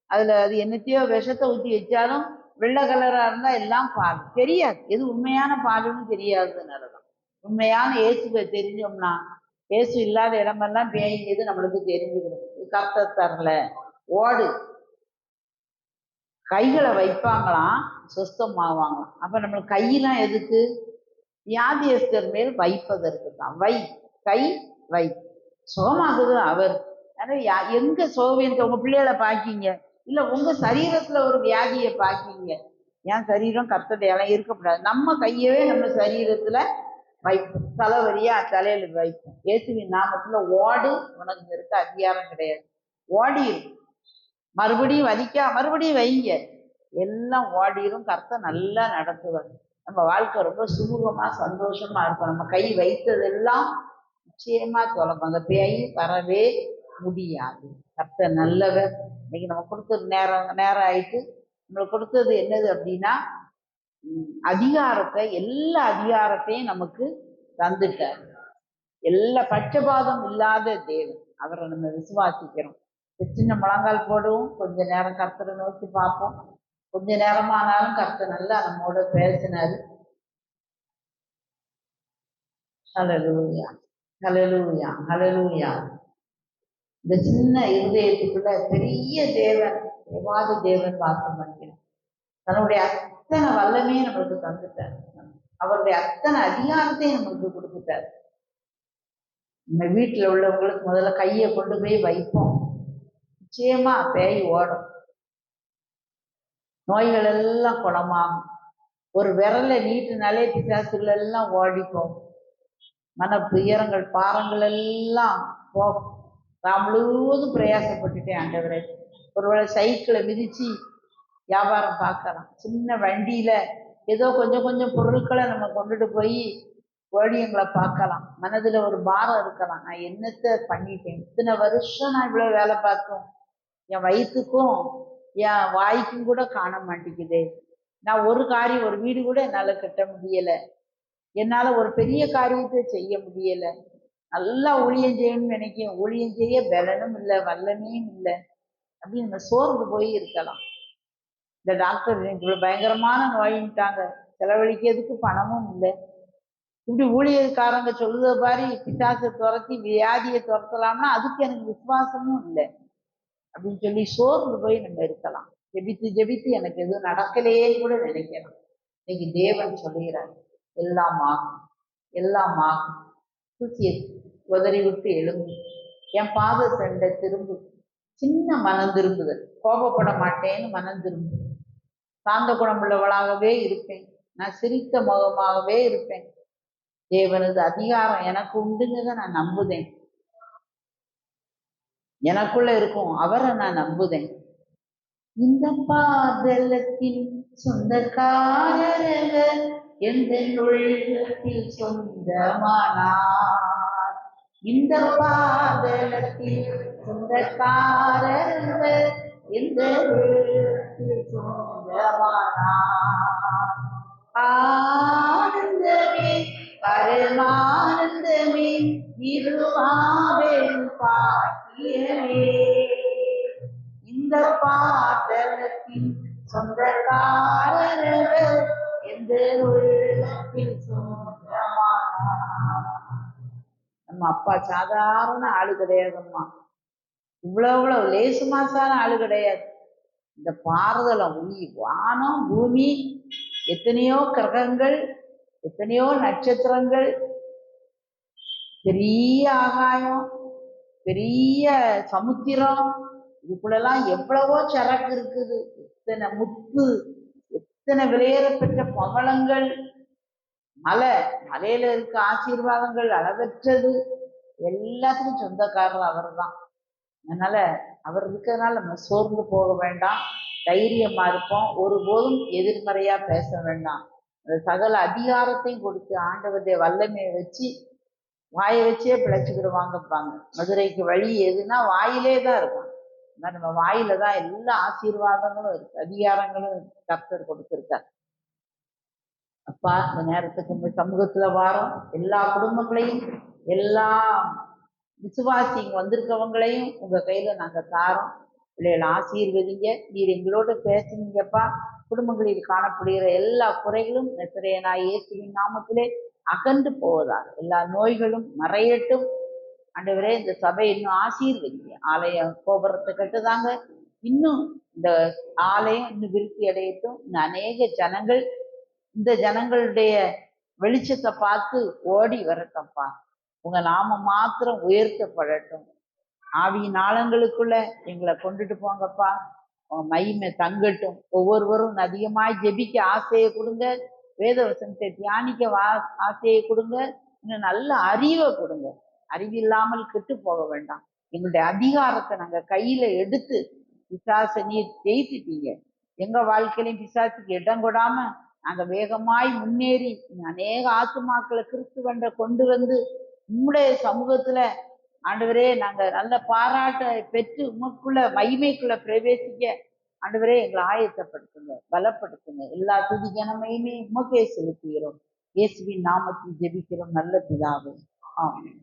அதுல அது என்னத்தையோ விஷத்தை ஊற்றி வச்சாலும் வெள்ளை கலரா இருந்தா எல்லாம் பால். தெரியாது எது உண்மையான பாலுன்னு தெரியாததுனாலதான். உண்மையான இயேசுவை தெரிஞ்சோம்னா இயேசு இல்லாத இடமெல்லாம் பேய்ஞ்சது நம்மளுக்கு தெரிஞ்சுக்கணும். கர்த்தர் தரல. ஓடு. கைகளை வைப்பாங்களாம், சுஸ்தமாவாங்களாம். அப்ப நம்மளுக்கு கையெல்லாம் எதுக்கு? வியாதியஸ்தர் மேல் வைப்பதற்கு தான். வை, கை வை, சுகமாகுது அவர். எங்க சோவியத்தை உங்க பிள்ளைகளை பாக்கிங்க, இல்ல உங்க சரீரத்துல ஒரு வியாதியை பாக்கிங்க. என் சரீரம் கர்த்தருடைய இருக்கக்கூடாது. நம்ம கையவே நம்ம சரீரத்துல வைப்போம். தலைவலியா தலையில வைப்போம். இயேசுவின் நாமத்துல ஓடு, உனக்கு இருக்க அதிகாரம் கிடையாது. ஓடிடும். மறுபடியும் வலிக்கா, மறுபடியும் வைங்க, எல்லாம் ஓடிடும். கர்த்தர் நல்லா நடத்துவார். நம்ம வாழ்க்கை ரொம்ப சுமூகமா சந்தோஷமா இருக்கும். நம்ம கை வைத்ததெல்லாம் நிச்சயமா சொல்லணும். அந்த பேய் வரவே முடியாது. கர்த்தர் நல்லவர். இன்னைக்கு நம்ம கொடுத்தது நேரம் ஆயிட்டு. நம்மளுக்கு கொடுத்தது என்னது அப்படின்னா, அதிகாரத்தை, எல்லா அதிகாரத்தையும் நமக்கு தந்துட்டார். எல்லா பட்சபாதம் இல்லாத தேவன். அவரை நம்ம விசுவாசிக்கிறோம். சின்ன முழங்கால் போடுவோம், கொஞ்ச நேரம் கர்த்தரை நோக்கி பார்ப்போம். கொஞ்ச நேரமானாலும் கர்த்தர் நல்லா நம்மோட பேசினாரு. ஹல்லேலூயா, ஹல்லேலூயா, ஹல்லேலூயா. இந்த சின்ன இருதயத்துக்குள்ள பெரிய தேவன், தேவாதி தேவன் வாசம் பண்ணுகிறார். தன்னுடைய அத்தனை வல்லமையும் நம்மளுக்கு தந்துட்டார். அவருடைய அத்தனை அதிகாரத்தையும் நம்மளுக்கு கொடுத்துட்டார். நம்ம வீட்டுல உள்ளவங்களுக்கு முதல்ல கையை கொண்டு போய் வைப்போம். நிச்சயமா பேய் ஓடும். நோய்கள் எல்லாம் குணமாகும். ஒரு விரலை நீட்டினாலே பிசாசுகள் எல்லாம் ஓடிப்போம். மன துயரங்கள், பாரங்கள் எல்லாம் போகும். நான் முழுவதும் பிரயாசப்பட்டுட்டேன் ஆண்டவரே. ஒருவேளை சைக்கிளை மிதிச்சு வியாபாரம் பார்க்கலாம். சின்ன வண்டியில ஏதோ கொஞ்சம் கொஞ்சம் பொருட்களை நம்ம கொண்டுட்டு போய் ஓடியங்களை பார்க்கலாம். மனதுல ஒரு பாரம் இருக்கலாம். நான் என்னத்தை பண்ணிட்டேன், இத்தனை வருஷம் நான் இவ்வளவு வேலை பார்த்தோம், என் வயிற்றுக்கும் என் வாய்க்கும் கூட காண மாட்டேங்குது. நான் ஒரு காரியம், ஒரு வீடு கூட என்னால கட்ட முடியல, என்னால ஒரு பெரிய காரியத்தை செய்ய முடியல. நல்லா ஊழியம் செய்யணும்னு நினைக்கிறேன், ஊழியம் செய்ய பலனும் இல்லை, வல்லமையும் இல்லை அப்படின்னு நம்ம சோர்ந்து போய் இருக்கலாம். இந்த டாக்டர் இவ்வளவு பயங்கரமான நோயின்ட்டாங்க, செலவழிக்கிறதுக்கு பணமும் இல்லை. இப்படி ஊழியக்காரங்க சொல்லுத மாதிரி பிசாசை துரத்தி வியாதியை துரத்தலாம்னா அதுக்கு எனக்கு விசுவாசமும் இல்லை அப்படின்னு சொல்லி சோர்ந்து போய் நம்ம இருக்கலாம். ஜெபித்து ஜெபித்து எனக்கு எதுவும் நடக்கலையே கூட நினைக்கலாம். இன்னைக்கு தேவன் சொல்லுகிறார், எல்லாம் ஆகும், எல்லாம் ஆகும். தூக்கிய உதறி விட்டு எழும்பு, என் பாத சென்ற திரும்பு. சின்ன மனம் திரும்புதல், கோபப்பட மாட்டேன்னு மனம் திரும்பு. சாந்த குணமுள்ளவளாகவே இருப்பேன், நான் சிரித்த முகமாகவே இருப்பேன். தேவனது அதிகாரம் எனக்கு உண்டுங்கிறத நான் நம்புதேன். எனக்குள்ள இருக்கும் அவரை நான் நம்புதேன். இந்த பாதலத்தின் சொந்தக்காரர்கள் எந்த உள்ளத்தில் சொந்தமானார். இந்த பாதலத்தின் சொந்தக்காரர்கள் எந்த உள்ளத்தில் சொந்தமானார். ஆனந்தமே பரமானந்தமே இருமாவேன் பாக்கியமே. இந்த பாதலத்தின் சொந்தக்காரர்கள் எந்த உள்ளத்தில் சொந்தமானார். நம்ம அப்பா சாதாரண ஆளு கிடையாதும்மா, இவ்வளவு லேசு மாசான ஆளு கிடையாது. இந்த பாரதலம், வானம் பூமி, எத்தனையோ கிரகங்கள், எத்தனையோ நட்சத்திரங்கள், பெரிய ஆகாயம், பெரிய சமுத்திரம், இதுக்குள்ளெல்லாம் எவ்வளவோ சரக்கு இருக்குது. எத்தனை முத்து, எத்தனை விலையேறப்பெற்ற பவளங்கள், மலையில இருக்க ஆசீர்வாதங்கள் அளவற்றது. எல்லாத்துக்கும் சொந்தக்காரர் அவர் தான். அதனால அவர் இருக்கிறதுனால நம்ம சோர்ந்து போக வேண்டாம், தைரியமா இருப்போம். ஒருபோதும் எதிர்மறையா பேச வேண்டாம். அந்த சகல அதிகாரத்தையும் கொடுத்து ஆண்டவருடைய வல்லமையை வச்சு வாயை வச்சே பிழைச்சிக்கிடுவாங்கப்பாங்க. மதுரைக்கு வழி எதுனா வாயிலே தான் இருக்கும். நம்ம வாயில தான் எல்லா ஆசீர்வாதங்களும் இருக்கு, அதிகாரங்களும் கர்த்தர் கொடுத்திருக்கார். அப்பா, இந்த நேரத்துக்கு இந்த சமூகத்துல வாரோம் எல்லா குடும்பங்களையும், எல்லா விசுவாசிங்க வந்திருக்கவங்களையும் உங்க கையில நாங்க தாரோம். பிள்ளைகளை ஆசீர்வதிங்க. நீர் எங்களோட பேசுனீங்கப்பா. குடும்பங்களில் காணப்படுகிற எல்லா குறைகளும் நசரேயனாகிய இயேசுவின் நாமத்திலே அகன்று போவதாக. எல்லா நோய்களும் மறையட்டும். ஆண்டவரே இந்த சபை இன்னும் ஆசீர்வதிங்க. ஆலயம் கோபுரத்தை கட்டுதாங்க, இன்னும் இந்த ஆலயம் இன்னும் விருத்தி அடையட்டும். இன்னும் அநேக ஜனங்கள் இந்த ஜனங்களுடைய வெளிச்சத்தை பார்த்து ஓடி வரட்டப்பா. உங்க நாம மாத்திரம் உயர்த்தப்படட்டும். ஆவியின் ஆழங்களுக்குள்ள எங்களை கொண்டுட்டு போங்கப்பா. உங்க மகிமை தங்கட்டும். ஒவ்வொருவரும் அதிகமாய் ஜெபிக்க ஆசையை கொடுங்க. வேத வசனத்தை தியானிக்க ஆசையை கொடுங்க. இன்னும் நல்ல அறிவை கொடுங்க. அறிவில்லாமல் கெட்டு போக வேண்டாம். எங்களுடைய அதிகாரத்தை நாங்க கையில எடுத்து பிசாசை நீர் ஜெயித்துட்டீங்க. எங்க வாழ்க்கையிலையும் பிசாசுக்கு இடம் கொடாம நாங்க வேகமாய் முன்னேறி அநேக ஆத்துமாக்களை கிறிஸ்துவண்ட கொண்டு வந்து உம்முடைய சமூகத்துல ஆண்டவரே நாங்க நல்ல பாராட்டை பெற்று உமக்குள்ள மகிமைக்குள்ள பிரவேசிக்க ஆண்டவரே எங்களை ஆயத்தப்படுத்துங்க, பலப்படுத்துங்க. எல்லா துதி கனமையுமே உமக்கே செலுத்துகிறோம். இயேசுவின் நாமத்தில் ஜெபிக்கிறோம் நல்ல பிதாவே. ஆமென்.